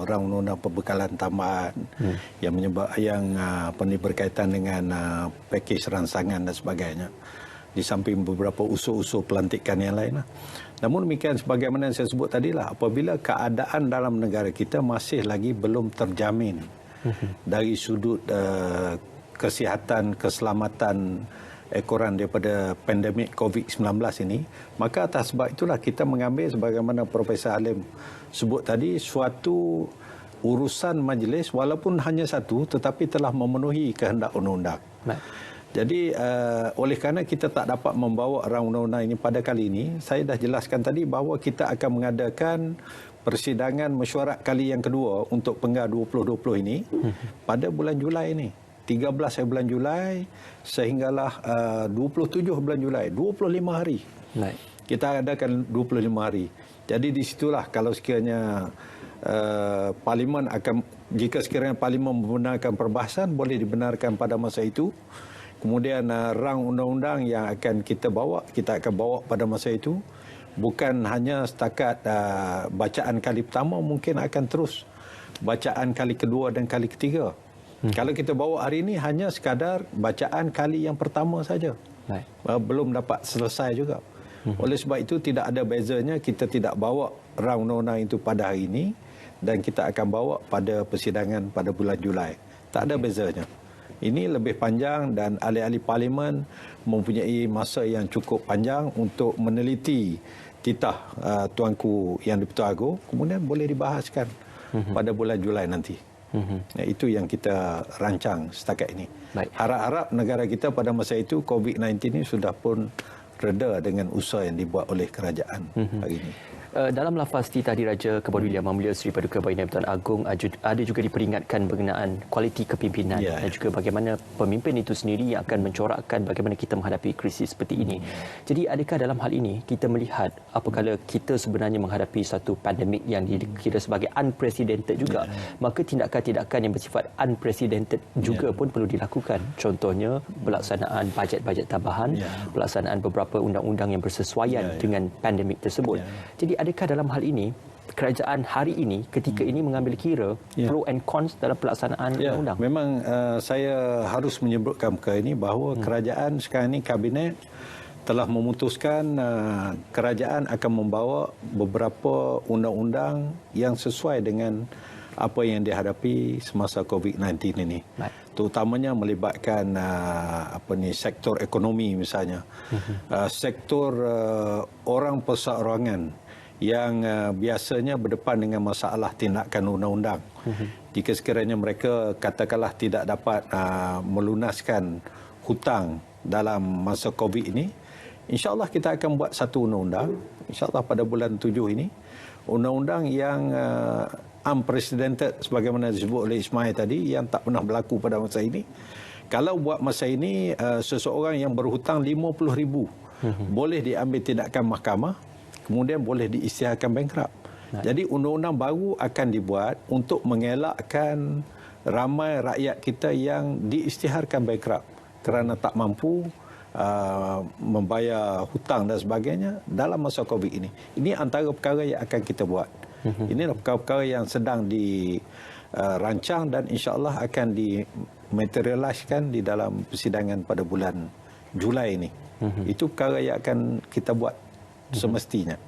Rang undang-undang perbekalan tambahan yang berkaitan dengan pakej rangsangan dan sebagainya. Di samping beberapa usul-usul pelantikan yang lain. Namun demikian, sebagaimana yang saya sebut tadilah, apabila keadaan dalam negara kita masih lagi belum terjamin dari sudut kesihatan, keselamatan ekoran daripada pandemik COVID-19 ini, maka atas sebab itulah kita mengambil, sebagaimana Profesor Halim sebut tadi, suatu urusan majlis walaupun hanya satu tetapi telah memenuhi kehendak undang-undang. Jadi oleh kerana kita tak dapat membawa rang undang-undang ini pada kali ini, saya dah jelaskan tadi bahawa kita akan mengadakan persidangan mesyuarat kali yang kedua untuk Penggar 2020 ini pada bulan Julai ini. 13 bulan Julai sehinggalah 27 bulan Julai, 25 hari. Kita adakan 25 hari. Jadi di situlah kalau sekiranya Parlimen akan, jika sekiranya Parlimen membenarkan perbahasan, boleh dibenarkan pada masa itu. Kemudian rang undang-undang yang akan kita bawa, kita akan bawa pada masa itu. Bukan hanya setakat bacaan kali pertama, mungkin akan terus bacaan kali kedua dan kali ketiga. Kalau kita bawa hari ini hanya sekadar bacaan kali yang pertama saja. Belum dapat selesai juga. Oleh sebab itu tidak ada bezanya kita tidak bawa rang undang-undang itu pada hari ini dan kita akan bawa pada persidangan pada bulan Julai. Tak ada bezanya. Ini lebih panjang dan ahli-ahli Parlimen mempunyai masa yang cukup panjang untuk meneliti titah tuanku yang di-Pertuan Agong, kemudian boleh dibahaskan pada bulan Julai nanti. Itu yang kita rancang setakat ini. Harap-harap negara kita pada masa itu COVID-19 ini sudah pun reda dengan usaha yang dibuat oleh kerajaan hari ini. Dalam lafaz titah Diraja Kepedulian Yang Mulia Seri Paduka Baginda Pertuan Agong ada juga diperingatkan berkenaan kualiti kepimpinan dan juga bagaimana pemimpin itu sendiri yang akan mencorakkan bagaimana kita menghadapi krisis seperti ini. Jadi adakah dalam hal ini kita melihat apabila kita sebenarnya menghadapi satu pandemik yang dikira sebagai unprecedented juga, maka tindakan-tindakan yang bersifat unprecedented juga pun perlu dilakukan. Contohnya pelaksanaan bajet-bajet tambahan, pelaksanaan beberapa undang-undang yang bersesuaian dengan pandemik tersebut. Jadi adakah dalam hal ini kerajaan hari ini ketika ini mengambil kira pro and cons dalam pelaksanaan undang-undang? Memang saya harus menyebutkan perkara ini bahawa kerajaan sekarang ini, kabinet telah memutuskan kerajaan akan membawa beberapa undang-undang yang sesuai dengan apa yang dihadapi semasa COVID-19 ini. Terutamanya melibatkan sektor ekonomi misalnya. Sektor orang perseorangan yang biasanya berdepan dengan masalah tindakan undang-undang. Jika sekiranya mereka katakanlah tidak dapat melunaskan hutang dalam masa COVID ini, insya-Allah kita akan buat satu undang-undang, insya-Allah pada bulan 7 ini, undang-undang yang unprecedented sebagaimana disebut oleh Ismail tadi, yang tak pernah berlaku pada masa ini. Kalau buat masa ini, seseorang yang berhutang 50,000 boleh diambil tindakan mahkamah, kemudian boleh diisytiharkan bankrupt. Jadi undang-undang baru akan dibuat untuk mengelakkan ramai rakyat kita yang diisytiharkan bankrupt kerana tak mampu membayar hutang dan sebagainya dalam masa COVID ini. Ini antara perkara yang akan kita buat. Ini perkara-perkara yang sedang dirancang dan insya-Allah akan dimaterialiskan di dalam persidangan pada bulan Julai ini. Itu perkara yang akan kita buat semestinya.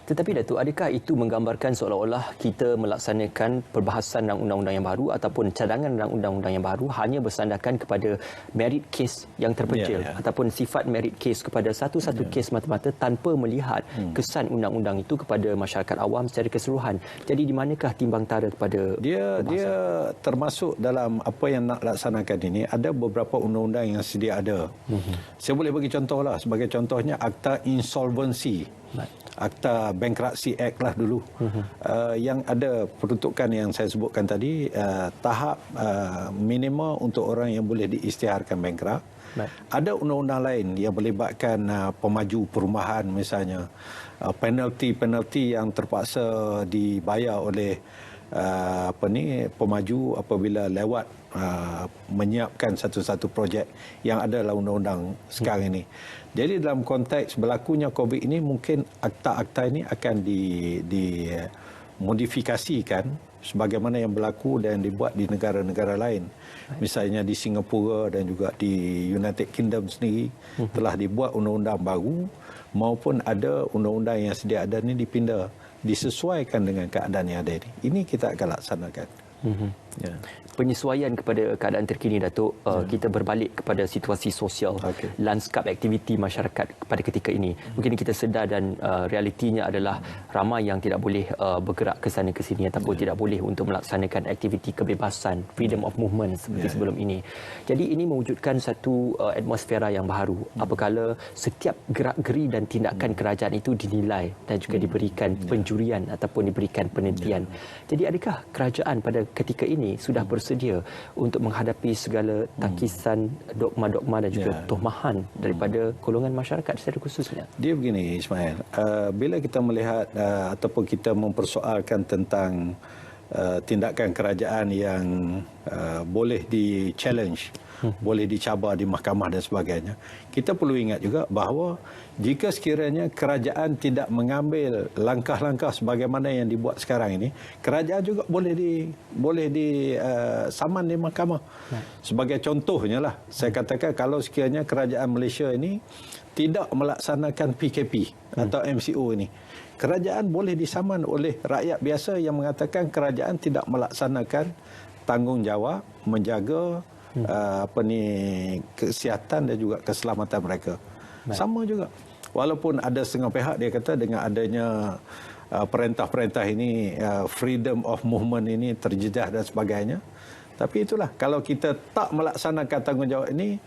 Tetapi Datuk, adakah itu menggambarkan seolah-olah kita melaksanakan perbahasan undang-undang yang baru ataupun cadangan undang-undang yang baru hanya bersandarkan kepada merit case yang terpencil ataupun sifat merit case kepada satu-satu kes mata-mata tanpa melihat kesan undang-undang itu kepada masyarakat awam secara keseluruhan. Jadi di manakah timbang tara kepada dia termasuk dalam apa yang nak laksanakan ini, ada beberapa undang-undang yang sedia ada. Saya boleh bagi contohlah, sebagai contohnya Akta Insolvency. Akta Bankruptcy Act lah dulu, yang ada peruntukan yang saya sebutkan tadi, tahap minima untuk orang yang boleh diisytiharkan bankrupt. Ada undang-undang lain yang melibatkan pemaju perumahan misalnya, penalti yang terpaksa dibayar oleh pemaju apabila lewat menyiapkan satu-satu projek yang ada dalam undang-undang sekarang ini. Jadi dalam konteks berlakunya COVID ini, mungkin akta-akta ini akan dimodifikasikan sebagaimana yang berlaku dan dibuat di negara-negara lain. Misalnya di Singapura dan juga di United Kingdom sendiri telah dibuat undang-undang baru, maupun ada undang-undang yang sedia ada ini dipindah, disesuaikan dengan keadaan yang ada ini. Ini kita akan laksanakan. Penyesuaian kepada keadaan terkini, Datuk, kita berbalik kepada situasi sosial, lanskap aktiviti masyarakat pada ketika ini. Mungkin kita sedar dan realitinya adalah ramai yang tidak boleh bergerak ke sana ke sini ataupun tidak boleh untuk melaksanakan aktiviti kebebasan, freedom of movement seperti sebelum ini. Jadi ini mewujudkan satu atmosfera yang baru, apabila setiap gerak-geri dan tindakan kerajaan itu dinilai dan juga diberikan penjurian ataupun diberikan penelitian. Jadi adakah kerajaan pada ketika ini sudah bersedia untuk menghadapi segala takisan, dogma-dogma dan juga tohmahan daripada golongan masyarakat secara khususnya? Dia begini, Ismail, bila kita melihat ataupun kita mempersoalkan tentang tindakan kerajaan yang boleh di-challenge, boleh dicabar di mahkamah dan sebagainya, kita perlu ingat juga bahawa jika sekiranya kerajaan tidak mengambil langkah-langkah sebagaimana yang dibuat sekarang ini, kerajaan juga boleh disaman di mahkamah. Sebagai contohnya lah, saya katakan kalau sekiranya kerajaan Malaysia ini tidak melaksanakan PKP atau MCO ini, kerajaan boleh disaman oleh rakyat biasa yang mengatakan kerajaan tidak melaksanakan tanggungjawab menjaga kesihatan dan juga keselamatan mereka. Sama juga. Walaupun ada setengah pihak dia kata dengan adanya perintah-perintah ini, freedom of movement ini terjejah dan sebagainya. Tapi itulah, kalau kita tak melaksanakan tanggungjawab ini,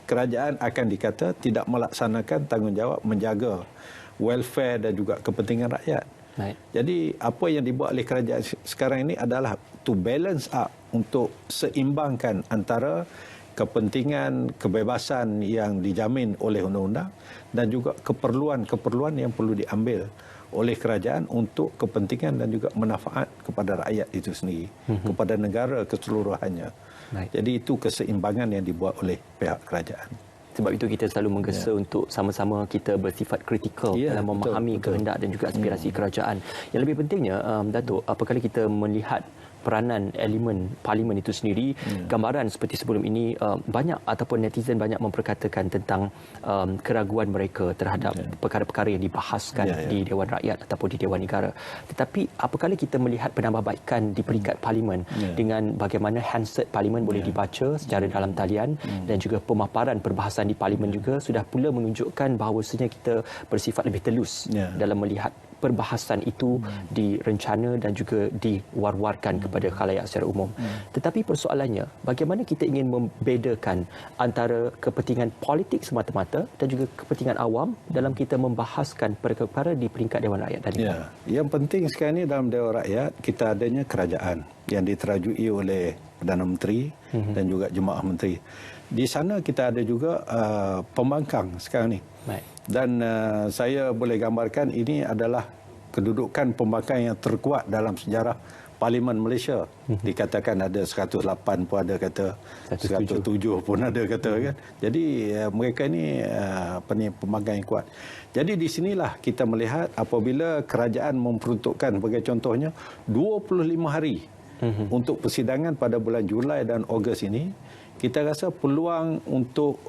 kerajaan akan dikata tidak melaksanakan tanggungjawab menjaga welfare dan juga kepentingan rakyat. Jadi apa yang dibuat oleh kerajaan sekarang ini adalah to balance up, untuk seimbangkan antara kepentingan kebebasan yang dijamin oleh undang-undang dan juga keperluan-keperluan yang perlu diambil oleh kerajaan untuk kepentingan dan juga manfaat kepada rakyat itu sendiri, kepada negara keseluruhannya. Jadi itu keseimbangan yang dibuat oleh pihak kerajaan. Sebab itu kita selalu menggesa untuk sama-sama kita bersifat kritikal dalam memahami kehendak dan juga aspirasi kerajaan. Yang lebih pentingnya, Datuk, apabila kita melihat peranan elemen parlimen itu sendiri, gambaran seperti sebelum ini, banyak ataupun netizen banyak memperkatakan tentang keraguan mereka terhadap perkara-perkara yang dibahaskan di Dewan Rakyat ataupun di Dewan Negara. Tetapi apabila kita melihat penambahbaikan di peringkat parlimen dengan bagaimana handset parlimen boleh dibaca secara dalam talian dan juga pemaparan perbahasan di parlimen juga sudah pula menunjukkan bahawasanya kita bersifat lebih telus dalam melihat perbahasan itu direncana dan juga diwar-warkan kepada khalayak secara umum. Tetapi persoalannya, bagaimana kita ingin membedakan antara kepentingan politik semata-mata dan juga kepentingan awam dalam kita membahaskan perkara di peringkat Dewan Rakyat tadi? Ya, yang penting sekarang ini dalam Dewan Rakyat kita adanya kerajaan yang diterajui oleh Perdana Menteri dan juga Jemaah Menteri. Di sana kita ada juga pembangkang sekarang ni. Baik. Dan saya boleh gambarkan ini adalah kedudukan pembangkang yang terkuat dalam sejarah Parlimen Malaysia. Dikatakan ada 108 pun ada kata, 107 pun ada kata kan. Jadi mereka ni pembangkang yang kuat. Jadi di sinilah kita melihat apabila kerajaan memperuntukkan sebagai contohnya 25 hari untuk persidangan pada bulan Julai dan Ogos ini, kita rasa peluang untuk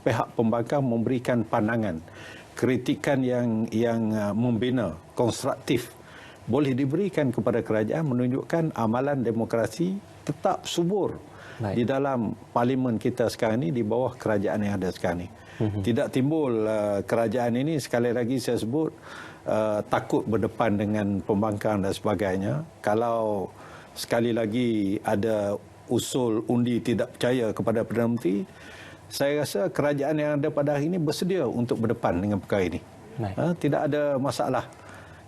pihak pembangkang memberikan pandangan, kritikan yang membina, konstruktif boleh diberikan kepada kerajaan, menunjukkan amalan demokrasi tetap subur di dalam parlimen kita sekarang ini di bawah kerajaan yang ada sekarang ini. Tidak timbul kerajaan ini, sekali lagi saya sebut, takut berdepan dengan pembangkang dan sebagainya. Kalau sekali lagi ada usul undi tidak percaya kepada Perdana Menteri, saya rasa kerajaan yang ada pada hari ini bersedia untuk berdepan dengan perkara ini. Tidak ada masalah.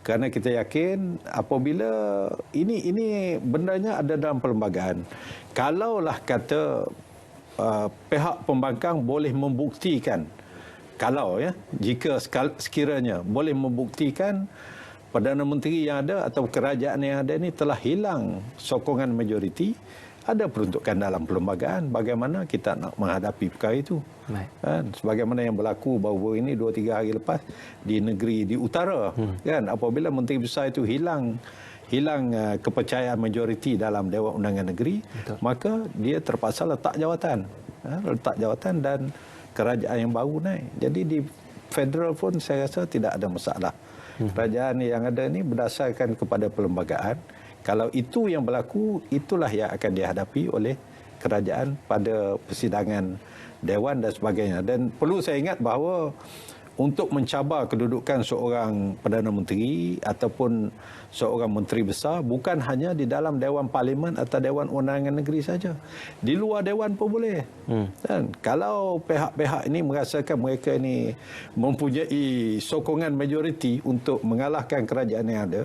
Kerana kita yakin apabila ini bendanya ada dalam perlembagaan. Kalaulah kata pihak pembangkang boleh membuktikan, jika sekiranya boleh membuktikan Perdana Menteri yang ada atau kerajaan yang ada ini telah hilang sokongan majoriti, ada peruntukan dalam perlembagaan bagaimana kita nak menghadapi perkara itu. Kan? Sebagaimana yang berlaku baru-baru ini 2-3 hari lepas di negeri di utara, kan, apabila Menteri Besar itu hilang kepercayaan majoriti dalam Dewan Undangan Negeri, maka dia terpaksa letak jawatan dan kerajaan yang baru naik. Jadi di federal pun saya rasa tidak ada masalah. Kerajaan yang ada ini berdasarkan kepada perlembagaan. Kalau itu yang berlaku, itulah yang akan dihadapi oleh kerajaan pada persidangan Dewan dan sebagainya. Dan perlu saya ingat bahawa untuk mencabar kedudukan seorang Perdana Menteri ataupun seorang Menteri Besar bukan hanya di dalam Dewan Parlimen atau Dewan Undangan Negeri saja. Di luar Dewan pun boleh. Dan kalau pihak-pihak ini merasakan mereka ini mempunyai sokongan majoriti untuk mengalahkan kerajaan yang ada,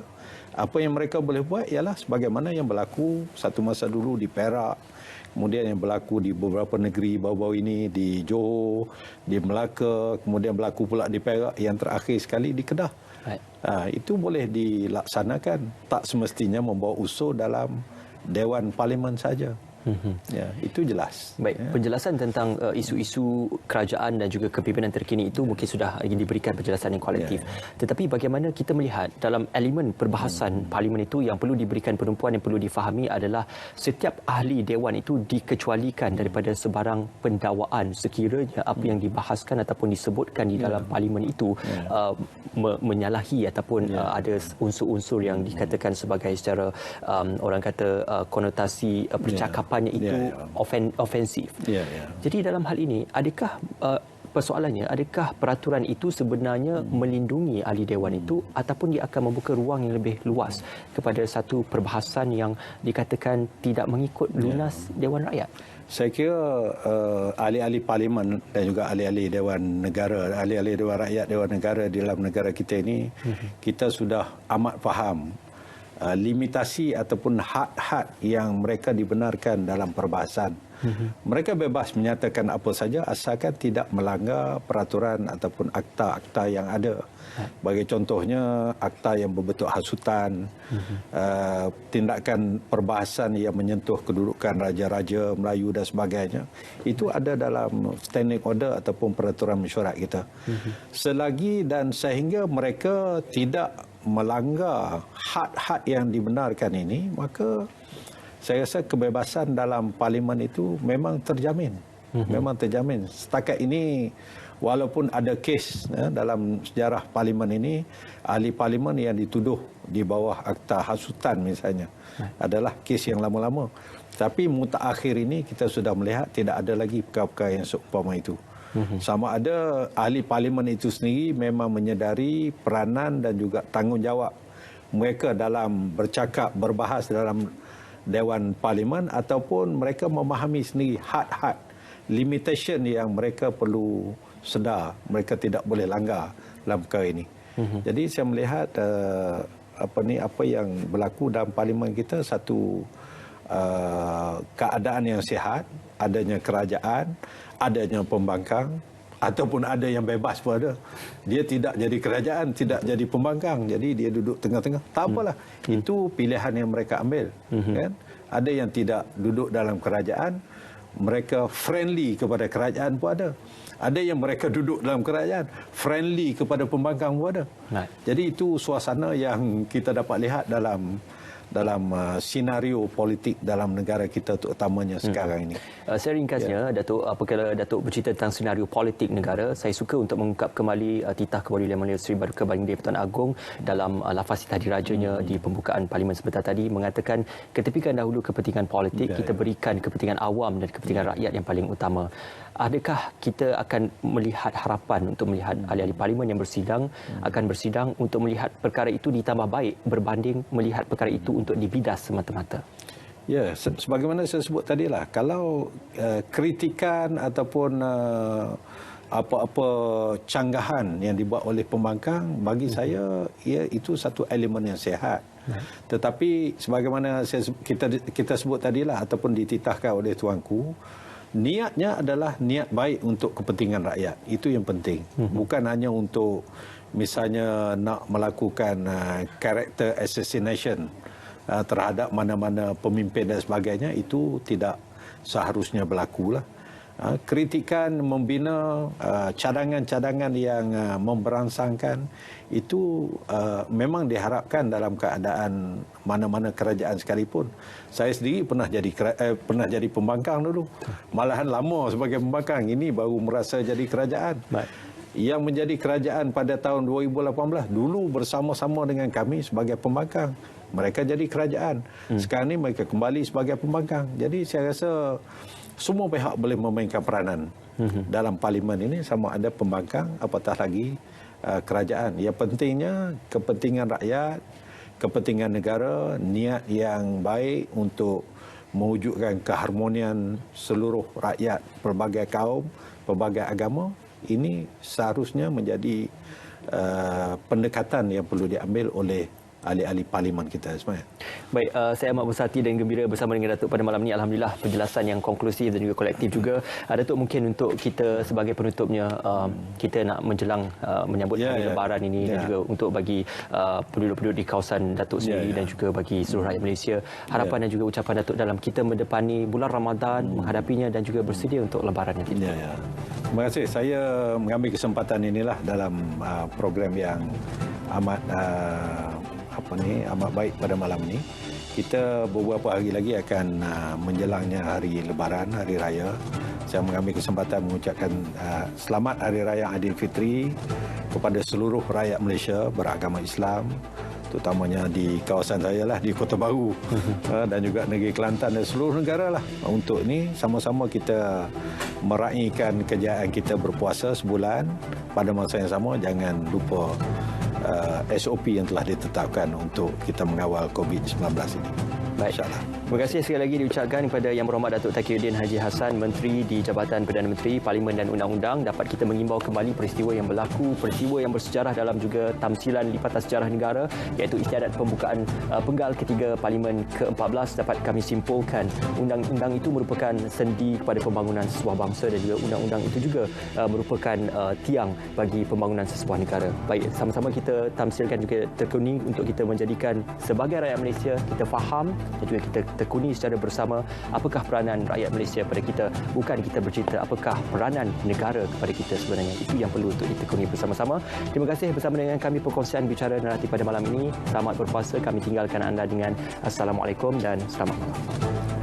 apa yang mereka boleh buat ialah sebagaimana yang berlaku satu masa dulu di Perak, kemudian yang berlaku di beberapa negeri baru-baru ini, di Johor, di Melaka, kemudian berlaku pula di Perak, yang terakhir sekali di Kedah. Itu boleh dilaksanakan. Tak semestinya membawa usul dalam Dewan Parlimen saja. Ya, itu jelas. Baik, penjelasan tentang isu-isu kerajaan dan juga kepimpinan terkini itu mungkin sudah diberikan penjelasan yang kolektif. Tetapi bagaimana kita melihat dalam elemen perbahasan parlimen itu yang perlu diberikan penumpuan, yang perlu difahami adalah setiap ahli dewan itu dikecualikan daripada sebarang pendakwaan sekiranya apa yang dibahaskan ataupun disebutkan di dalam parlimen itu menyalahi ataupun ada unsur-unsur yang dikatakan sebagai secara orang kata konotasi percakapan itu ofensif. Jadi dalam hal ini, adakah persoalannya, adakah peraturan itu sebenarnya melindungi ahli dewan itu ataupun dia akan membuka ruang yang lebih luas kepada satu perbahasan yang dikatakan tidak mengikut lunas Dewan Rakyat? Saya kira ahli-ahli parlimen dan juga ahli-ahli Dewan Negara, ahli-ahli Dewan Rakyat, Dewan Negara di dalam negara kita ini, kita sudah amat faham limitasi ataupun had-had yang mereka dibenarkan dalam perbahasan. Mereka bebas menyatakan apa saja asalkan tidak melanggar peraturan ataupun akta-akta yang ada. Bagi contohnya, akta yang berbentuk hasutan, tindakan perbahasan yang menyentuh kedudukan raja-raja Melayu dan sebagainya. Itu ada dalam standing order ataupun peraturan mesyuarat kita. Selagi dan sehingga mereka tidak melanggar had-had yang dibenarkan ini, maka saya rasa kebebasan dalam parlimen itu memang terjamin. Memang terjamin. Setakat ini, walaupun ada kes dalam sejarah parlimen ini, ahli parlimen yang dituduh di bawah akta hasutan misalnya, adalah kes yang lama-lama. Tapi mutakhir ini kita sudah melihat tidak ada lagi perkara-perkara yang seumpama itu. Sama ada ahli parlimen itu sendiri memang menyedari peranan dan juga tanggungjawab mereka dalam bercakap, berbahas dalam Dewan Parlimen, ataupun mereka memahami sendiri had-had, limitation yang mereka perlu sedar, mereka tidak boleh langgar dalam perkara ini. Jadi saya melihat apa yang berlaku dalam parlimen kita satu keadaan yang sihat, adanya kerajaan, adanya pembangkang, ataupun ada yang bebas pun ada. Dia tidak jadi kerajaan, tidak jadi pembangkang, jadi dia duduk tengah-tengah. Tak apalah, itu pilihan yang mereka ambil. Kan? Ada yang tidak duduk dalam kerajaan, mereka friendly kepada kerajaan pun ada. Ada yang mereka duduk dalam kerajaan, friendly kepada pembangkang pun ada. Jadi itu suasana yang kita dapat lihat dalam senario politik dalam negara kita, terutamanya sekarang ini. Saya ringkasnya, Datuk, apabila Datuk bercerita tentang senario politik negara, saya suka untuk mengungkap kembali titah Kewalian Malaysia Seri Baduka Baginda Pertuan Agong dalam lafaz titah dirajanya di pembukaan parlimen sebentar tadi, mengatakan ketepikan dahulu kepentingan politik, kita berikan kepentingan awam dan kepentingan rakyat yang paling utama. Adakah kita akan melihat harapan untuk melihat ahli-ahli parlimen yang bersidang akan bersidang untuk melihat perkara itu ditambah baik berbanding melihat perkara itu untuk dibidas semata-mata? Ya, sebagaimana saya sebut tadilah, kalau kritikan ataupun apa-apa canggahan yang dibuat oleh pembangkang, bagi saya itu satu elemen yang sihat. Tetapi sebagaimana kita sebut tadilah ataupun dititahkan oleh tuanku, niatnya adalah niat baik untuk kepentingan rakyat. Itu yang penting. Bukan hanya untuk misalnya nak melakukan character assassination terhadap mana-mana pemimpin dan sebagainya. Itu tidak seharusnya berlaku lah. Kritikan, membina cadangan-cadangan yang memberangsangkan itu memang diharapkan dalam keadaan mana-mana kerajaan sekalipun. Saya sendiri pernah jadi pembangkang dulu. Malahan lama sebagai pembangkang, ini baru merasa jadi kerajaan. Yang menjadi kerajaan pada tahun 2018 dulu bersama-sama dengan kami sebagai pembangkang. Mereka jadi kerajaan. Sekarang ni mereka kembali sebagai pembangkang. Jadi saya rasa semua pihak boleh memainkan peranan dalam parlimen ini, sama ada pembangkang apatah lagi kerajaan. Yang pentingnya kepentingan rakyat, kepentingan negara, niat yang baik untuk mewujudkan keharmonian seluruh rakyat, pelbagai kaum, pelbagai agama, ini seharusnya menjadi pendekatan yang perlu diambil oleh ahli-ahli parlimen kita sebenarnya. Baik, saya amat bersahati dan gembira bersama dengan Datuk pada malam ini. Alhamdulillah, penjelasan yang konklusif dan juga kolektif juga. Datuk, mungkin untuk kita sebagai penutupnya, kita nak menjelang menyambut hari Lebaran ini dan juga untuk bagi penduduk-penduduk di kawasan Datuk sendiri dan juga bagi seluruh rakyat Malaysia, harapan dan juga ucapan Datuk dalam kita mendepani bulan Ramadan, menghadapinya dan juga bersedia untuk Lebaran yang tiba. Terima kasih. Saya mengambil kesempatan inilah dalam program yang amat amat baik pada malam ini. Kita beberapa hari lagi akan menjelangnya hari Lebaran, hari raya. Saya mengambil kesempatan mengucapkan selamat Hari Raya Aidilfitri kepada seluruh rakyat Malaysia beragama Islam, terutamanya di kawasan saya lah, di Kota Baru dan juga negeri Kelantan dan seluruh negara lah. Untuk ini sama-sama kita meraihkan kejayaan kita berpuasa sebulan. Pada masa yang sama jangan lupa SOP yang telah ditetapkan untuk kita mengawal COVID-19 ini. Baik. InsyaAllah. Terima kasih sekali lagi diucapkan kepada Yang Berhormat Datuk Taqiyuddin Haji Hassan, Menteri di Jabatan Perdana Menteri, Parlimen dan Undang-Undang. Dapat kita mengimbau kembali peristiwa yang berlaku, peristiwa yang bersejarah dalam juga tamsilan lipatan sejarah negara, iaitu istiadat pembukaan penggal ketiga Parlimen ke-14. Dapat kami simpulkan, undang-undang itu merupakan sendi kepada pembangunan sesebuah bangsa dan juga undang-undang itu juga merupakan tiang bagi pembangunan sesebuah negara. Baik, sama-sama kita tamsilkan juga tekuni untuk kita menjadikan sebagai rakyat Malaysia, kita faham dan juga kita tekuni secara bersama apakah peranan rakyat Malaysia pada kita, bukan kita bercerita apakah peranan negara kepada kita sebenarnya. Itu yang perlu untuk ditekuni bersama-sama. Terima kasih bersama dengan kami perkongsian bicara naratif pada malam ini. Selamat berpuasa. Kami tinggalkan anda dengan Assalamualaikum dan selamat malam.